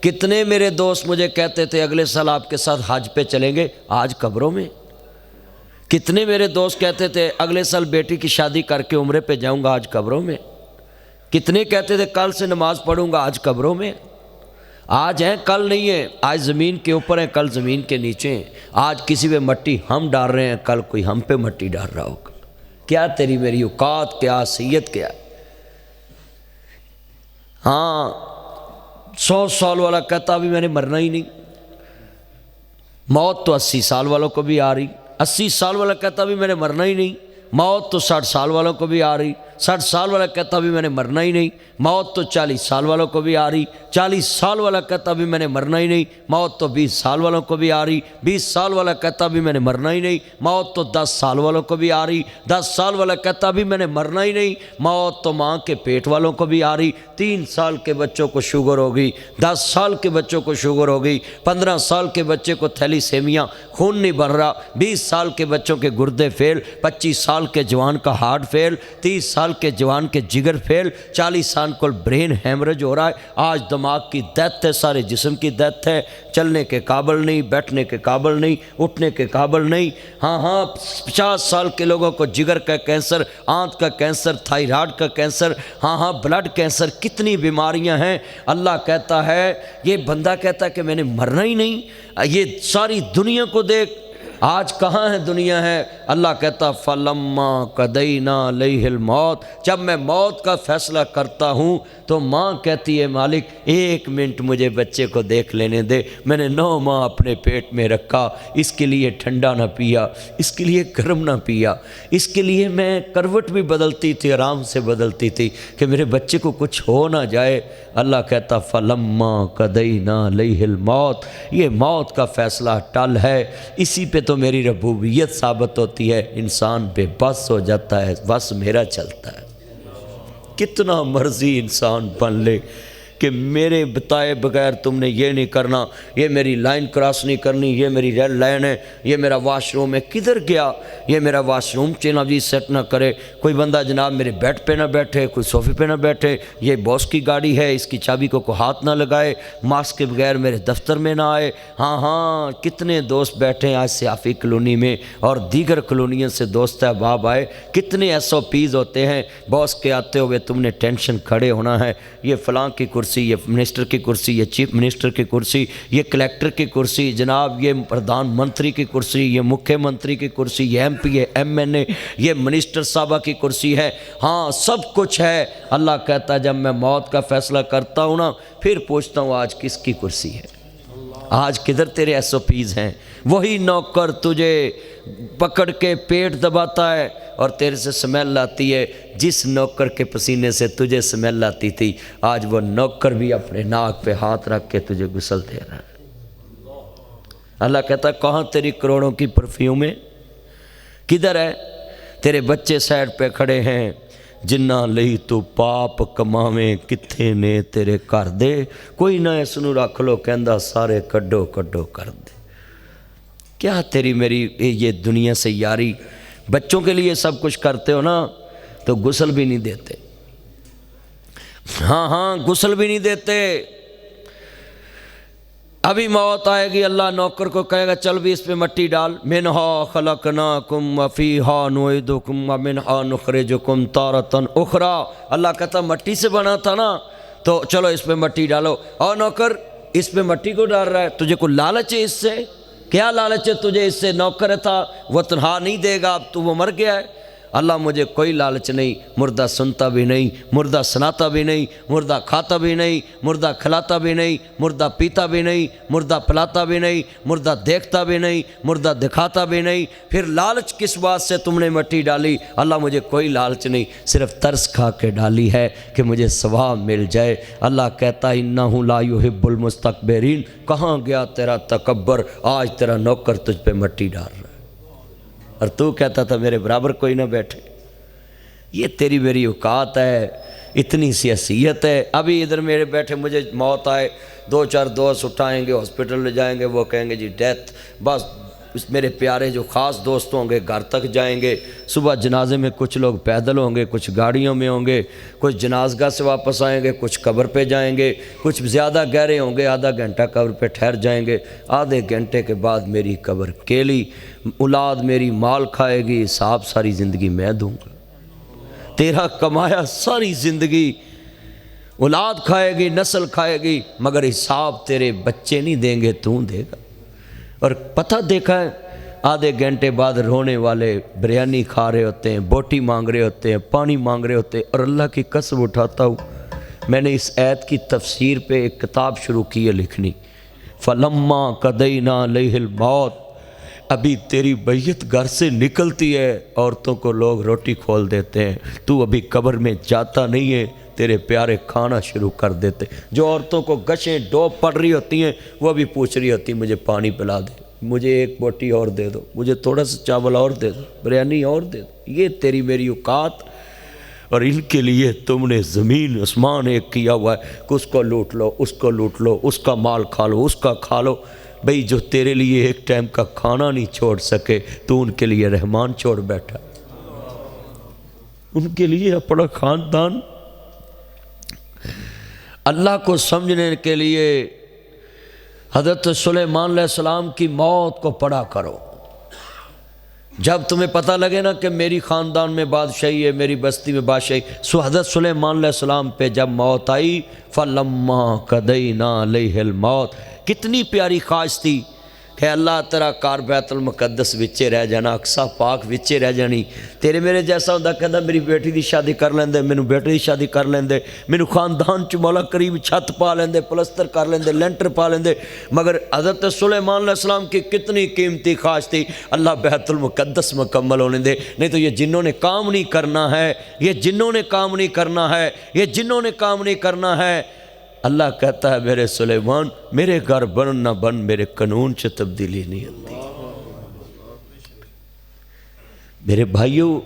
کتنے میرے دوست مجھے کہتے تھے اگلے سال آپ کے ساتھ حج پہ چلیں گے، آج قبروں میں۔ کتنے میرے دوست کہتے تھے اگلے سال بیٹی کی شادی کر کے عمرے پہ جاؤں گا، آج قبروں میں۔ کتنے کہتے تھے کل سے نماز پڑھوں گا، آج قبروں میں۔ آج ہیں کل نہیں ہیں، آج زمین کے اوپر ہیں کل زمین کے نیچے ہیں۔ آج کسی پہ مٹی ہم ڈال رہے ہیں، کل کوئی ہم پہ مٹی ڈال رہا ہوگا۔ کیا تیری میری اوقات، کیا حیثیت، کیا۔ ہاں 100 سال والا کہتا بھی میں نے مرنا ہی نہیں، موت تو 80 سال والوں کو بھی آ رہی۔ 80 سال والا کہتا بھی میں نے مرنا ہی نہیں، موت تو 60 سال والوں کو بھی آ رہی۔ 60 سال والا کہتا بھی میں نے مرنا ہی نہیں، موت تو 40 سال والوں کو بھی آ رہی۔ 40 سال والا کہتا بھی میں نے مرنا ہی نہیں، موت تو 20 سال والوں کو بھی آ رہی۔ 20 سال والا کہتا بھی میں نے مرنا ہی نہیں، موت تو 10 سال والوں کو بھی آ رہی۔ 10 سال والا کہتا بھی میں نے مرنا ہی نہیں، موت تو ماں کے پیٹ والوں کو بھی آ رہی۔ 3 سال کے بچوں کو شوگر ہو گئی، 10 سال کے بچوں کو شوگر ہو گئی، 15 سال کے بچے کو تھیلی سیمیا، خون نہیں بڑھ رہا، 20 سال کے بچوں کے گردے فیل، 25 سال کے جوان کا ہارٹ فیل، 30 سال کے جوان کے جگر فیل، 40 سال کو برین ہیمرج ہو رہا ہے۔ آج دماغ کی ڈیتھ ہے، سارے جسم کی ڈیتھ ہے، چلنے کے قابل نہیں، بیٹھنے کے قابل نہیں، اٹھنے کے قابل نہیں۔ ہاں 50 سال کے لوگوں کو جگر کا کینسر، آنت کا کینسر، تھائرائیڈ کا کینسر، ہاں بلڈ کینسر، کتنی بیماریاں ہیں۔ اللہ کہتا ہے، یہ بندہ کہتا ہے کہ میں نے مرنا ہی نہیں۔ یہ ساری دنیا کو دیکھ، آج کہاں ہے دنیا ہے۔ اللہ کہتا فَلَمَّا قَضَيْنَا عَلَيْهِ الْمَوْتَ، جب میں موت کا فیصلہ کرتا ہوں تو ماں کہتی ہے مالک 1 منٹ مجھے بچے کو دیکھ لینے دے، میں نے 9 ماہ اپنے پیٹ میں رکھا، اس کے لیے ٹھنڈا نہ پیا، اس کے لیے گرم نہ پیا، اس کے لیے میں کروٹ بھی بدلتی تھی، آرام سے بدلتی تھی کہ میرے بچے کو کچھ ہو نہ جائے۔ اللہ کہتا فَلَمَّا قَضَيْنَا عَلَيْهِ الْمَوْتَ، یہ موت کا فیصلہ ٹل ہے، اسی پہ تو میری ربوبیت ثابت ہوتی ہے۔ انسان بے بس ہو جاتا ہے، بس میرا چلتا ہے۔ کتنا مرضی انسان بن لے کہ میرے بتائے بغیر تم نے یہ نہیں کرنا، یہ میری لائن کراس نہیں کرنی، یہ میری ریڈ لائن ہے، یہ میرا واش روم ہے، کدھر گیا؟ یہ میرا واش روم جناب جی سیٹ نہ کرے، کوئی بندہ جناب میرے بیڈ پہ نہ بیٹھے، کوئی صوفے پہ نہ بیٹھے، یہ باس کی گاڑی ہے، اس کی چابی کو کوئی ہاتھ نہ لگائے، ماسک کے بغیر میرے دفتر میں نہ آئے۔ ہاں کتنے دوست بیٹھے ہیں آج سیافی کلونی میں اور دیگر کلونیوں سے دوست احباب آئے، کتنے SOPs ہوتے ہیں، باس کے آتے ہوئے تم نے ٹینشن کھڑے ہونا ہے، یہ فلاں کی کرسی، یہ منسٹر کی کرسی، یہ چیف منسٹر کی کرسی، یہ کلیکٹر کی کرسی، جناب یہ پردھان منتری کی کرسی، یہ مکھیہ منتری کی کرسی، یہ MP ہے، MNA، یہ منسٹر صاحبہ کی کرسی ہے، ہاں سب کچھ ہے۔ اللہ کہتا ہے جب میں موت کا فیصلہ کرتا ہوں نا، پھر پوچھتا ہوں آج کس کی کرسی ہے، آج کدھر تیرے SOPs ہیں۔ وہی نوکر تجھے پکڑ کے پیٹ دباتا ہے اور تیرے سے سمیل آتی ہے، جس نوکر کے پسینے سے تجھے سمیل آتی تھی، آج وہ نوکر بھی اپنے ناک پہ ہاتھ رکھ کے تجھے غسل دے رہا ہے۔ اللہ کہتا ہے کہاں تیری کروڑوں کی پرفیوم ہے، کدھر ہے؟ تیرے بچے سائڈ پہ کھڑے ہیں، جنہ لئی تو پاپ کماویں کتھے نے تیرے کر دے، کوئی نہ اس نو رکھ لو کہندا سارے کڈو کڈو کر دے۔ کیا تیری میری یہ دنیا سے یاری؟ بچوں کے لیے سب کچھ کرتے ہو نا تو غسل بھی نہیں دیتے، ہاں غسل بھی نہیں دیتے۔ ابھی موت آئے گی، اللہ نوکر کو کہے گا چل بھی اس پہ مٹی ڈال، منہا خلقناکم وفیہا نعیدکم ومنہا نخرجکم تارۃ اخری۔ اللہ کہتا مٹی سے بنا تھا نا تو چلو اس پہ مٹی ڈالو۔ اور نوکر اس پہ مٹی کو ڈال رہا ہے، تجھے کوئی لالچ ہے اس سے؟ کیا لالچ ہے تجھے اس سے؟ نوکر تھا وہ تنہا نہیں دے گا، اب تو وہ مر گیا ہے۔ اللہ مجھے کوئی لالچ نہیں، مردہ سنتا بھی نہیں، مردہ سناتا بھی نہیں، مردہ کھاتا بھی نہیں، مردہ کھلاتا بھی نہیں، مردہ پیتا بھی نہیں، مردہ پلاتا بھی نہیں، مردہ دیکھتا بھی نہیں، مردہ دکھاتا بھی نہیں۔ پھر لالچ کس بات سے تم نے مٹی ڈالی؟ اللہ مجھے کوئی لالچ نہیں، صرف ترس کھا کے ڈالی ہے کہ مجھے ثواب مل جائے۔ اللہ کہتا انہ لا یحب المستکبرین، کہاں گیا تیرا تکبر؟ آج تیرا نوکر تجھ پہ مٹی ڈال رہا ہے اور تو کہتا تھا میرے برابر کوئی نہ بیٹھے۔ یہ تیری میری اوقات ہے، اتنی سی حیثیت ہے۔ ابھی ادھر میرے بیٹھے مجھے موت آئے، 2-4 دوست اٹھائیں گے، ہاسپٹل لے جائیں گے، وہ کہیں گے جی ڈیتھ، بس میرے پیارے جو خاص دوست ہوں گے گھر تک جائیں گے، صبح جنازے میں کچھ لوگ پیدل ہوں گے، کچھ گاڑیوں میں ہوں گے، کچھ جنازگاہ سے واپس آئیں گے، کچھ قبر پہ جائیں گے، کچھ زیادہ گہرے ہوں گے آدھا گھنٹہ قبر پہ ٹھہر جائیں گے، آدھے گھنٹے کے بعد میری قبر کیلی، اولاد میری مال کھائے گی، حساب ساری زندگی میں دوں گا، تیرا کمایا ساری زندگی اولاد کھائے گی، نسل کھائے گی، مگر حساب تیرے بچے نہیں دیں گے، تو دے گا۔ اور پتہ دیکھا ہے آدھے گھنٹے بعد رونے والے بریانی کھا رہے ہوتے ہیں، بوٹی مانگ رہے ہوتے ہیں، پانی مانگ رہے ہوتے ہیں، اور اللہ کی قسم اٹھاتا ہوں میں نے اس آیت کی تفسیر پہ ایک کتاب شروع کی ہے لکھنی، فَلَمَّا قَضَيْنَا عَلَيْهِ الْمَوْتَ، ابھی تیری بیعت گھر سے نکلتی ہے عورتوں کو لوگ روٹی کھول دیتے ہیں، تو ابھی قبر میں جاتا نہیں ہے، تیرے پیارے کھانا شروع کر دیتے، جو عورتوں کو گشیں ڈوب پڑ رہی ہوتی ہیں وہ بھی پوچھ رہی ہوتی ہیں مجھے پانی پلا دے، مجھے ایک بوٹی اور دے دو، مجھے تھوڑا سا چاول اور دے دو، بریانی اور دے دو، یہ تیری میری اوقات، اور ان کے لیے تم نے زمین آسمان ایک کیا ہوا ہے کہ اس کو لوٹ لو، اس کو لوٹ لو، اس کا مال کھا لو، اس کا کھا لو، بھئی جو تیرے لیے ایک ٹائم کا کھانا نہیں چھوڑ سکے تو ان کے لیے رحمان چھوڑ بیٹھا، ان کے لیے اپنا خاندان۔ اللہ کو سمجھنے کے لیے حضرت سلیمان علیہ السلام کی موت کو پڑھا کرو، جب تمہیں پتہ لگے نا کہ میری خاندان میں بادشاہی ہے، میری بستی میں بادشاہی، سو حضرت سلیمان علیہ السلام پہ جب موت آئی فَلَمَّا قَضَيْنَا عَلَيْهِ الْمَوْتَ، کتنی پیاری خواہش تھی کہ اللہ تیرا کار بیت المقدس وچے رہ جانا، اقصی پاک وچے رہ جانی، تیرے میرے جیسا ہوندہ کہتا میری بیٹی دی شادی کر لیندے، مینوں بیٹے دی شادی کر لیندے، مینوں خاندان چ مولا کریم چھت پا لیندے، پلستر کر لیندے، لینٹر پا لیندے، مگر حضرت سلیمان علیہ السلام کی کتنی قیمتی خواہش تھی اللہ بیت المقدس مکمل ہونے دے، نہیں تو یہ جنوں نے کام نہیں کرنا ہے، یہ جنوں نے کام نہیں کرنا ہے، یہ جنوں نے کام نہیں کرنا ہے۔ اللہ کہتا ہے میرے سلیمان میرے گھر بن نہ بن میرے قانون سے تبدیلی نہیں ہوتی۔ میرے بھائیوں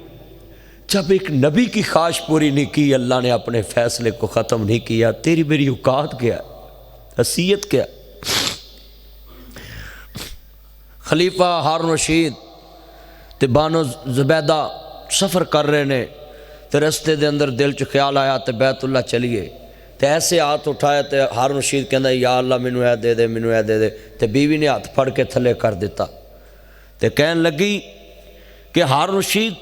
جب ایک نبی کی خواہش پوری نہیں کی اللہ نے اپنے فیصلے کو ختم نہیں کیا، تیری میری اوقات کیا، حیثیت کیا؟ خلیفہ ہارون رشید تے بانو زبیدہ سفر کر رہے نے تے رستے دے اندر دل چ خیال آیا تے بیت اللہ چلیے تے ایسے ہاتھ اٹھایا تے ہارون رشید کہندا یا اللہ مینوں اے دے دے، مینوں اے دے دے، تے بیوی نے ہاتھ پھڑ کے تھلے کر دیتا تے کہن لگی کہ ہارون رشید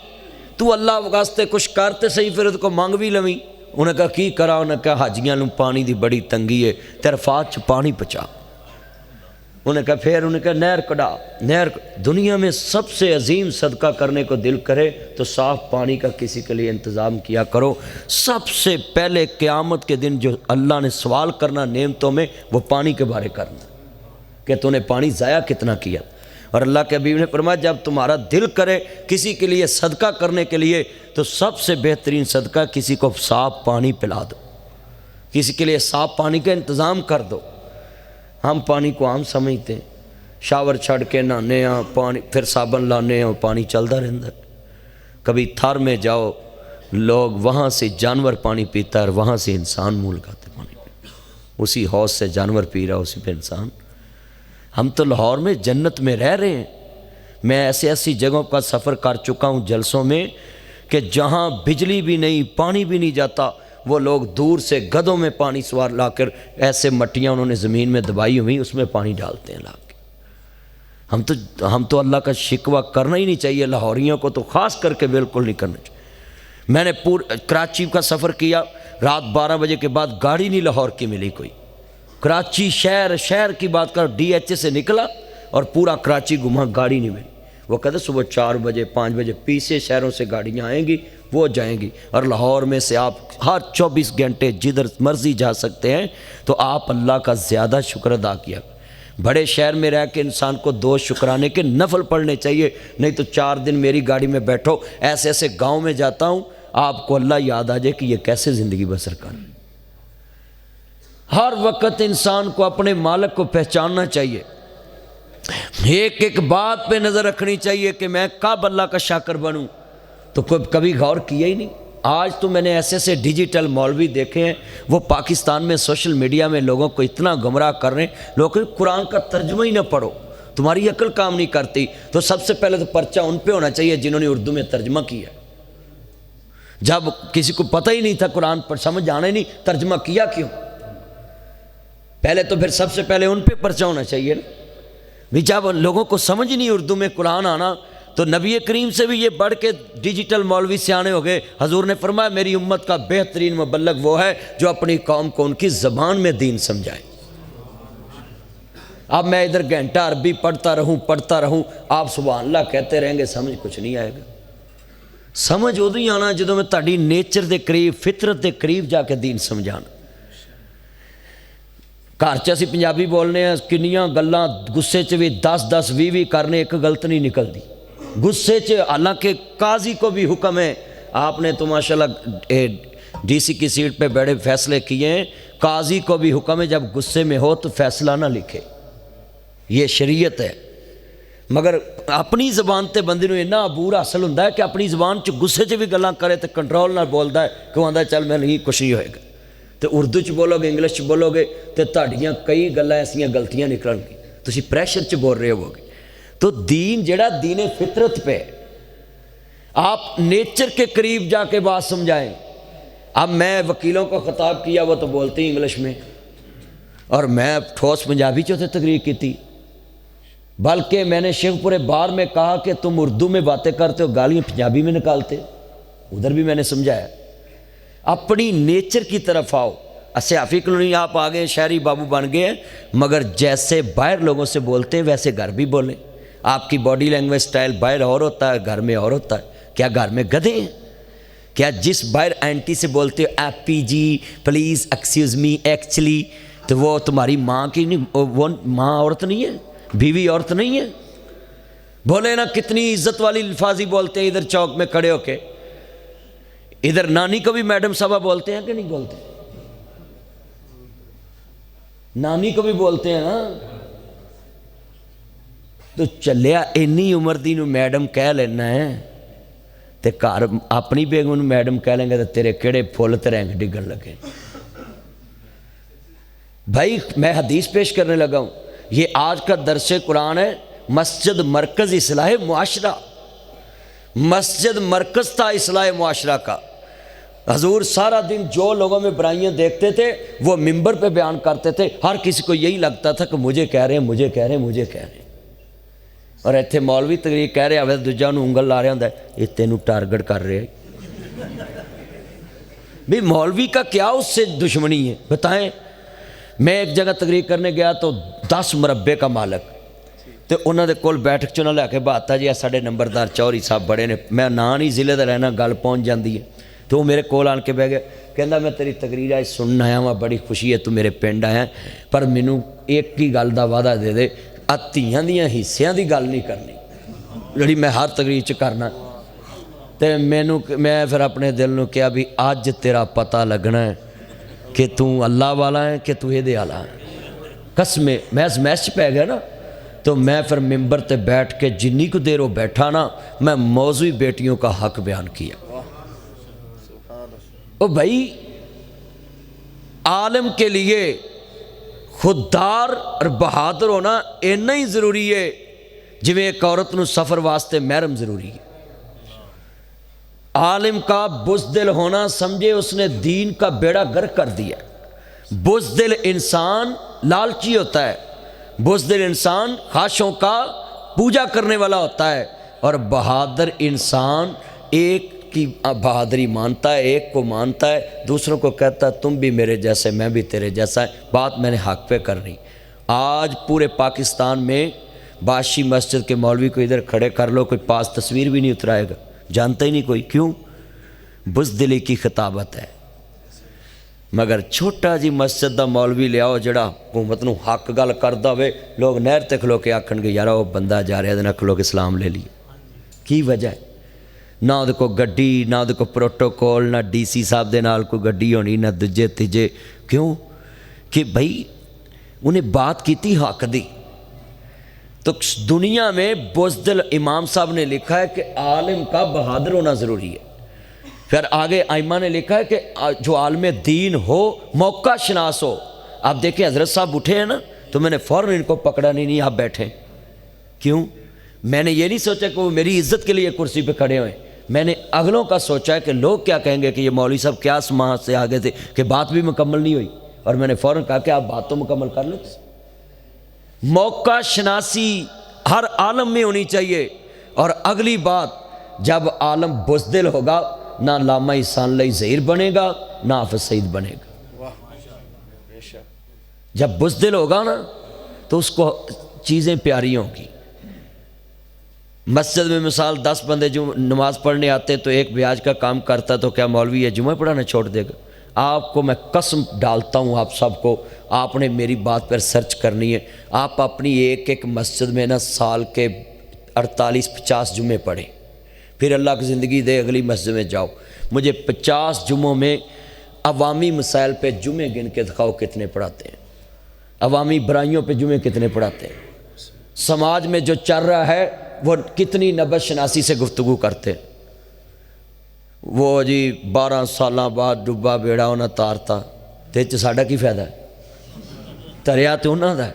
تو اللہ واسطے کچھ کرتے صحیح پھر تو کو مانگ بھی لویں۔ انہیں کہا کی کرا؟ انہیں کہا حاجیاں نوں پانی دی بڑی تنگی ہے تے عرفات چ پانی پہنچا۔ انہیں کہا پھر انہیں کہا نہر کڈا، نہر۔ دنیا میں سب سے عظیم صدقہ کرنے کو دل کرے تو صاف پانی کا کسی کے لیے انتظام کیا کرو۔ سب سے پہلے قیامت کے دن جو اللہ نے سوال کرنا نعمتوں میں وہ پانی کے بارے کرنا کہ تو نے پانی ضائع کتنا کیا۔ اور اللہ کے حبیب نے فرمایا جب تمہارا دل کرے کسی کے لیے صدقہ کرنے کے لیے تو سب سے بہترین صدقہ کسی کو صاف پانی پلا دو، کسی کے لیے صاف پانی کا انتظام کر دو۔ ہم پانی کو عام سمجھتے ہیں، شاور چھڑ کے نہانے ہاں پانی، پھر صابن لانے ہاں پانی چلتا رہتا ہے۔ کبھی تھار میں جاؤ لوگ وہاں سے جانور پانی پیتا ہے اور وہاں سے انسان منہ لگاتے پانی پیتا، اسی حوض سے جانور پی رہا اسی پہ انسان۔ ہم تو لاہور میں جنت میں رہ رہے ہیں۔ میں ایسی جگہوں کا سفر کر چکا ہوں جلسوں میں کہ جہاں بجلی بھی نہیں، پانی بھی نہیں جاتا، وہ لوگ دور سے گدھوں میں پانی سوار لا کر ایسے مٹیاں انہوں نے زمین میں دبائی ہوئی اس میں پانی ڈالتے ہیں لا کے۔ ہم تو اللہ کا شکوہ کرنا ہی نہیں چاہیے، لاہوریوں کو تو خاص کر کے بالکل نہیں کرنا چاہیے۔ میں نے کراچی کا سفر کیا، رات 12 بجے کے بعد گاڑی نہیں لاہور کی ملی کوئی۔ کراچی شہر کی بات کر ڈی ایچ اے سے نکلا اور پورا کراچی گھما، گاڑی نہیں ملی۔ وہ کہتے صبح 4 بجے 5 بجے پیچھے شہروں سے گاڑیاں آئیں گی وہ جائیں گی، اور لاہور میں سے آپ ہر 24 گھنٹے جدھر مرضی جا سکتے ہیں، تو آپ اللہ کا زیادہ شکر ادا کیا۔ بڑے شہر میں رہ کے انسان کو 2 شکرانے کے نفل پڑھنے چاہیے، نہیں تو 4 دن میری گاڑی میں بیٹھو، ایسے گاؤں میں جاتا ہوں آپ کو اللہ یاد آ جائے کہ یہ کیسے زندگی بسر کر۔ ہر وقت انسان کو اپنے مالک کو پہچاننا چاہیے، ایک بات پہ نظر رکھنی چاہیے کہ میں کب اللہ کا شاکر بنوں، تو کبھی غور کیا ہی نہیں۔ آج تو میں نے ایسے ڈیجیٹل مولوی دیکھے ہیں وہ پاکستان میں سوشل میڈیا میں لوگوں کو اتنا گمراہ کر رہے ہیں، لوگ قرآن کا ترجمہ ہی نہ پڑھو، تمہاری عقل کام نہیں کرتی، تو سب سے پہلے تو پرچہ ان پہ ہونا چاہیے جنہوں نے اردو میں ترجمہ کیا۔ جب کسی کو پتہ ہی نہیں تھا قرآن پر، سمجھ آنا ہی نہیں، ترجمہ کیا کیوں؟ پہلے تو پھر سب سے پہلے ان پہ پرچہ ہونا چاہیے نا بھی۔ جب لوگوں کو سمجھ نہیں اردو میں قرآن آنا، تو نبی کریم سے بھی یہ بڑھ کے ڈیجیٹل مولوی سیانے ہو گئے۔ حضور نے فرمایا میری امت کا بہترین مبلغ وہ ہے جو اپنی قوم کو ان کی زبان میں دین سمجھائے۔ اب میں ادھر گھنٹہ عربی پڑھتا رہوں، آپ سبحان اللہ کہتے رہیں گے، سمجھ کچھ نہیں آئے گا۔ سمجھ ادو ہی آنا جدوں میں تہاڈی نیچر دے قریب، فطرت دے قریب جا کے دین سمجھانا۔ گھر چ اسی پنجابی بولنے ہیں، کنیاں گلاں غصے چ بھی 10 20 کرنے، ایک غلط نہیں نکلتی غصے چ۔ حالانکہ قاضی کو بھی حکم ہے، آپ نے تو ماشاءاللہ ڈی سی کی سیٹ پہ بڑے فیصلے کیے ہیں، قاضی کو بھی حکم ہے جب غصے میں ہو تو فیصلہ نہ لکھے، یہ شریعت ہے۔ مگر اپنی زبان تے بندے نوں اتنا عبور حاصل ہوندا ہے کہ اپنی زبان چ غصے چ بھی گلاں کرے تے کنٹرول نہ بولدا ہے کہ وہ آندا ہے چل میں نہیں کچھ نہیں ہوئے گا۔ تو اردو چ بولو گے، انگلش چ بولو گے تو تہاڈیاں کئی گلاں ایسیاں غلطیاں نکلن گی، تسی پریشر چ بول رہے ہو گے۔ تو دین جڑا دین فطرت پہ، آپ نیچر کے قریب جا کے بات سمجھائیں۔ اب میں وکیلوں کو خطاب کیا، وہ تو بولتے ہی انگلش میں، اور میں ٹھوس پنجابی چوتھے تقریر کی تھی، بلکہ میں نے شیخ پورے بار میں کہا کہ تم اردو میں باتیں کرتے ہو، گالیاں پنجابی میں نکالتے، ادھر بھی میں نے سمجھایا۔ اپنی نیچر کی طرف آؤ۔ سیافی کلونی آپ آگے شہری بابو بن گئے ہیں، مگر جیسے باہر لوگوں سے بولتے ہیں ویسے گھر بھی بولیں۔ آپ کی باڈی لینگویج سٹائل باہر اور ہوتا ہے، گھر میں اور ہوتا ہے۔ کیا گھر میں گدھے ہیں؟ کیا جس باہر اینٹی سے بولتے ہو ایپی جی پلیز ایکسکیوز می ایکچولی، تو وہ تمہاری ماں کی نہیں، وہ ماں عورت نہیں ہے، بیوی عورت نہیں ہے؟ بولے نا کتنی عزت والی الفاظی بولتے ہیں ادھر چوک میں کھڑے ہو کے۔ ادھر نانی کو بھی میڈم صاحبہ بولتے ہیں کہ نہیں بولتے؟ نانی کو بھی بولتے ہیں نا۔ تو چلیا اینی عمر دی نو میڈم کہہ لینا ہے، تے گھر اپنی بیگم نو میڈم کہہ لیں گے تو تیرے کیڑے پھول تے رنگ ڈگن لگے۔ بھائی میں حدیث پیش کرنے لگا ہوں، یہ آج کا درس قرآن ہے۔ مسجد مرکز اصلاح معاشرہ، مسجد مرکز تھا اصلاح معاشرہ کا۔ حضور سارا دن جو لوگوں میں برائیاں دیکھتے تھے وہ ممبر پہ بیان کرتے تھے، ہر کسی کو یہی لگتا تھا کہ مجھے کہہ رہے ہیں، مجھے کہہ رہے ہیں، مجھے کہہ رہے ہیں۔ اور ایتھے مولوی تقریر کہہ رہے ہیں، دوجا نوں انگل لا رہا ہوندا ہے، یہ تینوں ٹارگٹ کر رہے ہیں۔ بھی مولوی کا کیا اس سے دشمنی ہے بتائیں؟ میں ایک جگہ تقریر کرنے گیا تو 10 مربے کا مالک، تو انہوں نے کول بیٹھک چ نہ لے کے بہتا جی ساڈے نمبردار چوہری صاحب بڑے نے، میں نا نہیں ضلع دا رہنا، گل پہنچ جاتی ہے۔ تو وہ میرے کول آن کے بہ گیا، کہندا میں تیری تقریر آج سننا آیا ہاں، بڑی خوشی ہے تو میرے پنڈ آیا، پر مینوں ایک ہی گل دا وعدہ دے دے، تیاں دیاں حصیاں دی گل نہیں کرنی جڑی میں ہر تقریر چ کرنا۔ تے میں پھر اپنے دل نو کہا بھی اج تیرا پتہ لگنا ہے کہ تو اللہ والا ہے کہ تو یہ دے والا ہے۔ قسمیں میں میس پہ گیا نا، تو میں پھر ممبر تے بیٹھ کے جنی کو دیر وہ بیٹھا نا، میں موضوعی بیٹیوں کا حق بیان کیا۔ او بھائی عالم کے لیے خوددار اور بہادر ہونا اتنا ہی ضروری ہے جویں ایک عورت نو سفر واسطے محرم ضروری ہے۔ عالم کا بزدل ہونا سمجھے اس نے دین کا بیڑا غرق کر دیا۔ بزدل انسان لالچی ہوتا ہے، بزدل انسان خواہشوں کا پوجا کرنے والا ہوتا ہے، اور بہادر انسان ایک کی بہادری مانتا ہے، ایک کو مانتا ہے، دوسروں کو کہتا ہے تم بھی میرے جیسے، میں بھی تیرے جیسا ہے، بات میں نے حق پہ کرنی۔ آج پورے پاکستان میں بادشی مسجد کے مولوی کو ادھر کھڑے کر لو، کوئی پاس تصویر بھی نہیں اترائے گا، جانتا ہی نہیں کوئی، کیوں؟ بزدلی کی خطابت ہے۔ مگر چھوٹا جی مسجد دا مولوی لے آؤ جڑا حکومت نو حق گل کردا ہوئے، لوگ نہر تے کھلو کے آکھن گے یار وہ بندہ جا رہا ہے نہ کھلو کے سلام لے لیے۔ کی وجہ ہے؟ نہ وہ کو گڈی، نہ وہ کو پروٹوکول، نہ ڈی سی صاحب دے نال کوئی گڈی ہونی، نہ دجے تیجے۔ کیوں؟ کہ بھائی انہیں بات کی تھی حق دی۔ تو دنیا میں بزدل امام صاحب نے لکھا ہے کہ عالم کا بہادر ہونا ضروری ہے۔ پھر آگے ائمہ نے لکھا ہے کہ جو عالم دین ہو موقع شناس ہو۔ آپ دیکھیں حضرت صاحب اٹھے ہیں نا، تو میں نے فوراً ان کو پکڑا نہیں آپ بیٹھیں، کیوں؟ میں نے یہ نہیں سوچا کہ وہ میری عزت کے لیے کرسی پہ کھڑے ہوئے، میں نے اگلوں کا سوچا ہے کہ لوگ کیا کہیں گے کہ یہ مولوی صاحب کیا سماج سے آگے تھے کہ بات بھی مکمل نہیں ہوئی، اور میں نے فوراً کہا کہ آپ بات تو مکمل کر لیں۔ موقع شناسی ہر عالم میں ہونی چاہیے۔ اور اگلی بات، جب عالم بزدل ہوگا نہ علامہ احسان اللہ زہیر بنے گا نہ حافظ سعید بنے گا۔ جب بزدل ہوگا نا تو اس کو چیزیں پیاری ہوں گی۔ مسجد میں مثال 10 بندے جو نماز پڑھنے آتے تو ایک بیاج کا کام کرتا تو کیا مولوی یہ جمعہ پڑھانا چھوڑ دے گا؟ آپ کو میں قسم ڈالتا ہوں، آپ سب کو، آپ نے میری بات پر سرچ کرنی ہے۔ آپ اپنی ایک ایک مسجد میں نا سال کے 48-50 جمعے پڑھیں، پھر اللہ کی زندگی دے اگلی مسجد میں جاؤ، مجھے 50 جمعوں میں عوامی مسائل پہ جمعے گن کے دکھاؤ کتنے پڑھاتے ہیں، عوامی برائیوں پہ جمعے کتنے پڑھاتے ہیں، سماج میں جو چل رہا ہے وہ کتنی نبض شناسی سے گفتگو کرتے ہیں۔ وہ جی 12 سالاں بعد ڈبا بیڑا انہاں تارتا تے چ ساڈا کی فائدہ ہے؟ تریا تو انہاں دا ہے۔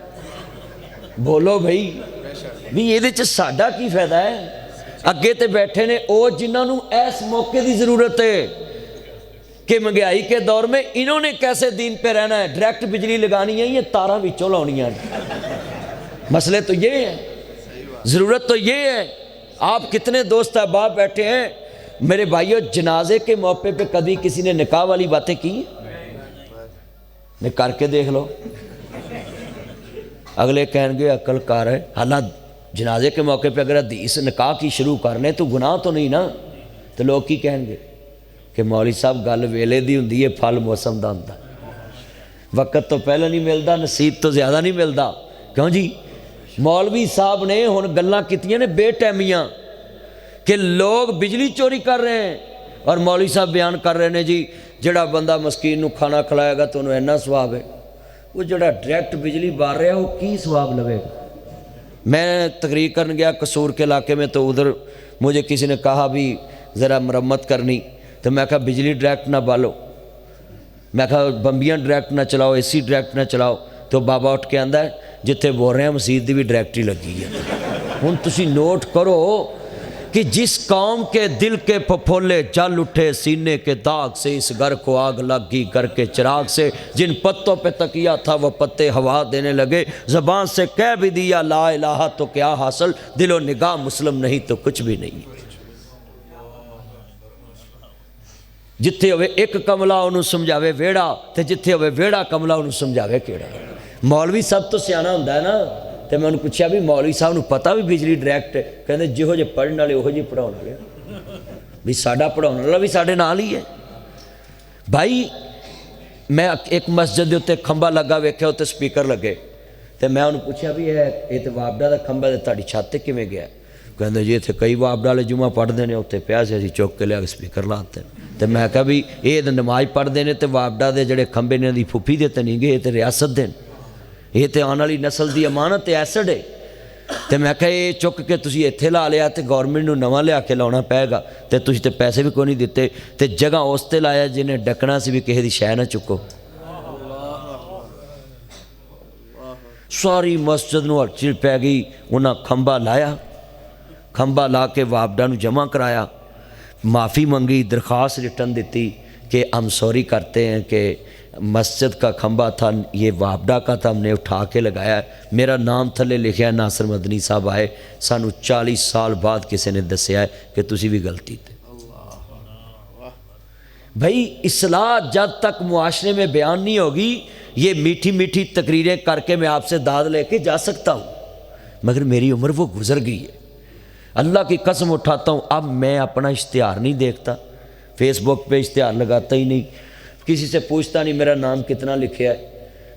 بولو بھائی بھی یہ چ ساڈا کی فائدہ ہے؟ اگے تے بیٹھے نے او جنہاں نوں ایس موقع دی ضرورت ہے کہ مہنگائی کے دور میں انہوں نے کیسے دین پہ رہنا ہے، ڈائریکٹ بجلی لگانی ہے یہ تاراں وچوں لاؤنیاں ہیں۔ مسئلے تو یہ ہے، ضرورت تو یہ ہے۔ آپ کتنے دوست احباب بیٹھے ہیں، میرے بھائیو جنازے کے موقع پہ کبھی کسی نے نکاح والی باتیں کی؟ نے کر کے دیکھ لو، اگلے کہیں گے عقل کار ہے۔ حالانکہ جنازے کے موقع پہ اگر حدیث نکاح کی شروع کرنے تو گناہ تو نہیں نا، تو لوگ کی کہیں گے کہ مولوی صاحب گل ویلے دی ہوندی ہے، پھل موسم دا ہوندا، وقت تو پہلے نہیں ملتا، نصیب تو زیادہ نہیں ملتا۔ کیوں جی؟ مولوی صاحب نے ہن گلاں کیتیاں نے بے ٹائمیاں کہ لوگ بجلی چوری کر رہے ہیں، اور مولوی صاحب بیان کر رہے ہیں جی جڑا بندہ مسکین نو کھانا کھلائے گا تو انہوں اینا ثواب ہے، وہ جڑا ڈائریکٹ بجلی بار رہا ہے وہ کی ثواب لوے گا؟ میں تقریر کرنے گیا قصور کے علاقے میں، تو ادھر مجھے کسی نے کہا بھی ذرا مرمت کرنی، تو میں کہا بجلی ڈائریکٹ نہ بالو، میں کہا بمبیاں ڈائریکٹ نہ چلاؤ، اے سی ڈائریکٹ نہ چلاؤ، تو بابا اٹھ کے آندا ہے جتھے بول رہے ہیں مسجد دی بھی ڈائریکٹ ہی لگی ہے۔ ہن تسی نوٹ کرو کہ جس قوم کے دل کے پھپھولے جل اٹھے سینے کے داغ سے، اس گھر کو آگ لگ گئی گھر کے چراغ سے، جن پتوں پہ تکیہ تھا وہ پتے ہوا دینے لگے، زبان سے کہہ بھی دیا لا الہ تو کیا حاصل، دل و نگاہ مسلم نہیں تو کچھ بھی نہیں۔ جتھے ہوئے ایک کملا انہوں سمجھاوے ویڑا، تے جتھے ہوئے ویڑا کملا انہوں سمجھاوے کیڑا۔ مولوی صاحب تو سیانا ہوندا ہے نا، تو میں انہوں پوچھا بھی مولوی صاحب نوں پتہ بھی بجلی ڈائریکٹ ہے؟ کہندے جہو جے پڑھن والے اوہو جے پڑھاؤن والے، بھی ساڈا پڑھاؤن والا بھی ساڈے نال ہی ہے۔ بھائی میں ایک مسجد دے اوتے کھمبا لگا ویکھیا، اوتے سپیکر لگے، تے میں انہوں پوچھا بھی یہ تے وابڈا دا کھمبا تے تہاڈی چھت تے کیویں گیا؟ کہندے جی اتنے کئی وابڈا والے جمعہ پڑھتے ہیں، اتنے پیا سے اسی چک کے لیا کے سپیکر لاتے ہیں۔ تو میں کہا بھی یہ نماز پڑھتے ہیں تو وابڈا دے جڑے کھمبے نے دی پھوپھی دے تے نہیں گے، یہ تو ریاست دے، یہ تو آنے والی نسل دی امانت ایسڈ ہے۔ تو میں کہا یہ چک کے تسی اتنے لا لیا تو گورنمنٹ نو نواں لیا کے لانا پائے گا، تو تسی تے پیسے بھی کوئی نہیں دیتے، تو جگہ اس تے لایا جنہیں ڈکنا سی بھی کسی دی شے نہ چکو۔ ساری مسجد نو ہلچل پی گئی، انہاں کھمبا لایا، کھمبا لا کے وابڈا نو جمع کرایا، معافی منگی، درخواست ریٹرن دیتی کہ ہم سوری کرتے ہیں کہ مسجد کا کھمبا تھا یہ وابڈا کا تھا، ہم نے اٹھا کے لگایا ہے، میرا نام تھلے لکھا ہے ناصر مدنی صاحب آئے، سانو 40 سال بعد کسی نے دسیا ہے کہ تسی بھی غلطی تھے۔ بھائی اصلاح جب تک معاشرے میں بیان نہیں ہوگی، یہ میٹھی میٹھی تقریریں کر کے میں آپ سے داد لے کے جا سکتا ہوں، مگر میری عمر وہ گزر گئی ہے۔ اللہ کی قسم اٹھاتا ہوں، اب میں اپنا اشتہار نہیں دیکھتا، فیس بک پہ اشتہار لگاتا ہی نہیں، کسی سے پوچھتا نہیں میرا نام کتنا لکھا ہے،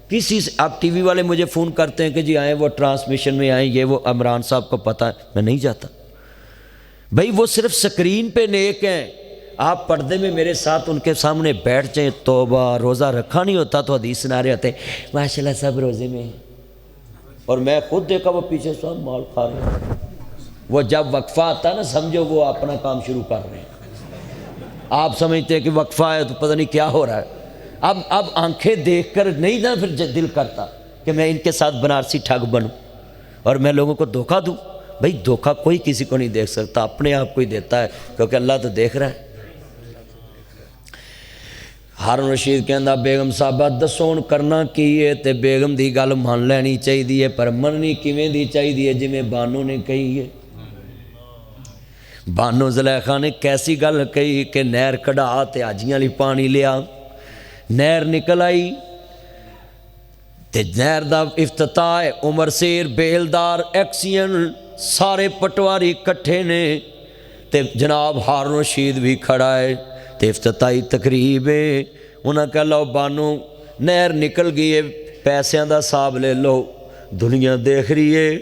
کسی سے اب ٹی وی والے مجھے فون کرتے ہیں کہ جی آئیں وہ ٹرانسمیشن میں آئیں، یہ وہ عمران صاحب کو پتہ ہے، میں نہیں جاتا۔ بھائی وہ صرف سکرین پہ نیک ہیں، آپ پردے میں میرے ساتھ ان کے سامنے بیٹھ جائیں، توبہ، روزہ رکھا نہیں ہوتا تو حدیث سنا رہے ہوتے ہیں ماشاءاللہ سب روزے میں ہیں، اور میں خود دیکھا وہ پیچھے سب مال کھا رہے ہیں۔ وہ جب وقفہ آتا ہے نا سمجھو وہ اپنا کام شروع کر رہے ہیں، آپ سمجھتے ہیں کہ وقفہ ہے تو پتہ نہیں کیا ہو رہا ہے۔ اب آنکھیں دیکھ کر نہیں نا پھر دل کرتا کہ میں ان کے ساتھ بنارسی ٹھگ بنوں اور میں لوگوں کو دھوکہ دوں، بھائی دھوکہ کوئی کسی کو نہیں دیکھ سکتا، اپنے آپ کو ہی دیتا ہے، کیونکہ اللہ تو دیکھ رہا ہے۔ ہارون رشید کہندا بیگم صاحبہ دسو ہن کرنا کی ہے، تے بیگم دی گل مان لینی چاہیے، پر مننی کیویں دی چاہیے جویں بانو نے کہی ہے۔ بانو زلیخا نے کیسی گل کہی کہ نہر کڈھا تے حاجیاں لئی پانی لیا، نہر نکل آئی تے نہر دا افتتاح ہے، عمر سیر بیلدار ایکسین سارے پٹواری کٹھے نے تے جناب ہارون رشید بھی کھڑا ہے تے افتتاحی تقریب ہے۔ انہاں کہا لو بانو نہر نکل گئی ہے، پیسیاں دا حساب لے لو، دنیا دیکھ رہی ہے،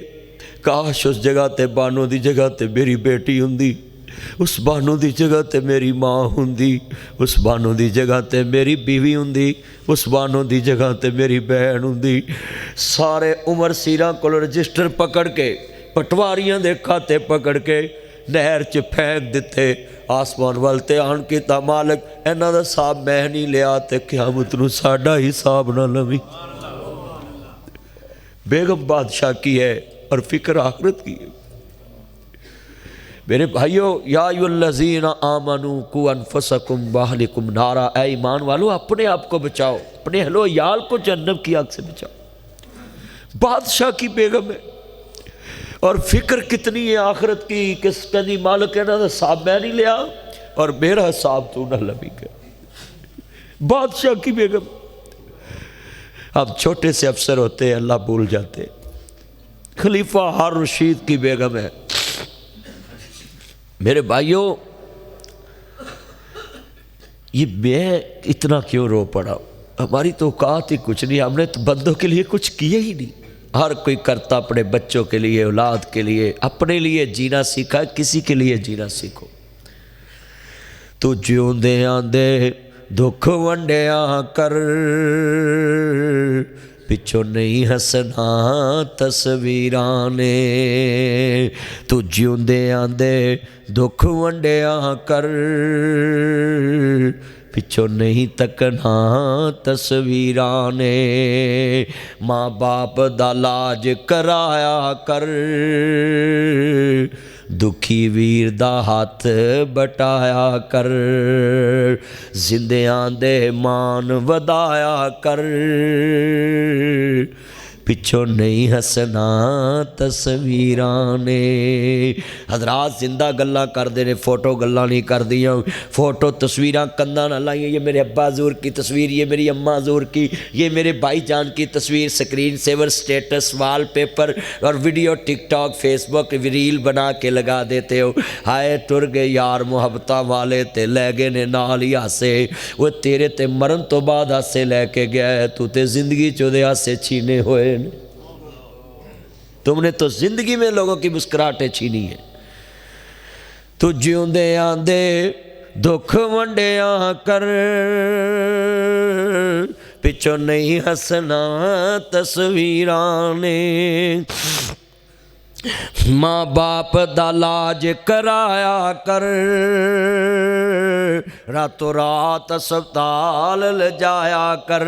کاش اس جگہ تے بانو دی جگہ تے میری بیٹی ہوندی، اس بانو دی جگہ تے میری ماں ہوندی، اس بانو دی جگہ تے میری بیوی ہوندی، اس بانو دی جگہ تے میری بہن ہوندی۔ سارے عمر سیراں کو رجسٹر پکڑ کے پٹواریاں دے کھاتے پکڑ کے نہر چ پھینک دیتے، آسمان والتے آن کیتا مالک انہاں دا حساب میں نہیں لیا تے قیامت نو ساڈا حساب نہ لوی۔ بیگم بادشاہ کی ہے اور فکر آخرت کی ہے۔ میرے بھائیو، یا ایھا الذین آمنوا قوا انفسکم واہلکم نارا، اے ایمان والو اپنے آپ کو بچاؤ، اپنے اہل و عیال کو جہنم کی آگ سے بچاؤ۔ بادشاہ کی بیگم ہے اور فکر کتنی ہے آخرت کی، کس کہنی مالک ہے نا حساب میں نہیں لیا اور میرا حساب تو نہ لبی گیا۔ بادشاہ کی بیگم، اب چھوٹے سے افسر ہوتے ہیں اللہ بھول جاتے۔ خلیفہ ہارون رشید کی بیگم ہے۔ میرے بھائیوں، یہ میں اتنا کیوں رو پڑا؟ ہماری تو اوقات ہی کچھ نہیں، ہم نے تو بندوں کے لیے کچھ کیا ہی نہیں۔ ہر کوئی کرتا اپنے بچوں کے لیے، اولاد کے لیے، اپنے لیے جینا سیکھا، کسی کے لیے جینا سیکھو۔ تو جیوندے آندے دکھ ونڈیاں کر، پچھو نہیں ہسنا تصویراں نے، تو جیوندے آندے دکھ ونڈیاں کر، پچھو نہیں تکنا تصویراں نے، ماں باپ دا لاج کرایا کر، دکھی ویر دا ہاتھ بٹایا کر، زندیاں دے مان ودایا کر، پچھو نہیں ہسنا تصویراں نے۔ حضرات زندہ گلاں کر دے نے، فوٹو گلاں نہیں کر دیاں، فوٹو تصویراں کنداں نہ لائیں، یہ میرے ابا حضور کی تصویر، یہ میری اماں حضور کی، یہ میرے بھائی جان کی تصویر، screen saver, status, wallpaper اور video TikTok Facebook reel بنا کے لگا دیتے ہو۔ ہائے ٹر گئے یار محبتاں والے تے لے گئے نے نال ہی ہاسے، وہ تیرے تے مرن تو بعد ہاسے لے کے گیا ہے، تو تے زندگی چو دے ہاسے چھینے ہوئے۔ تم نے تو زندگی میں لوگوں کی مسکراہٹیں چھینی ہیں۔ تو جیوندے آندے دکھ ونڈیاں کر، پچھو نہیں ہسنا تصویراں نے، ماں باپ دا لاج کرایا کر، راتوں رات اسپتال لجایا کر،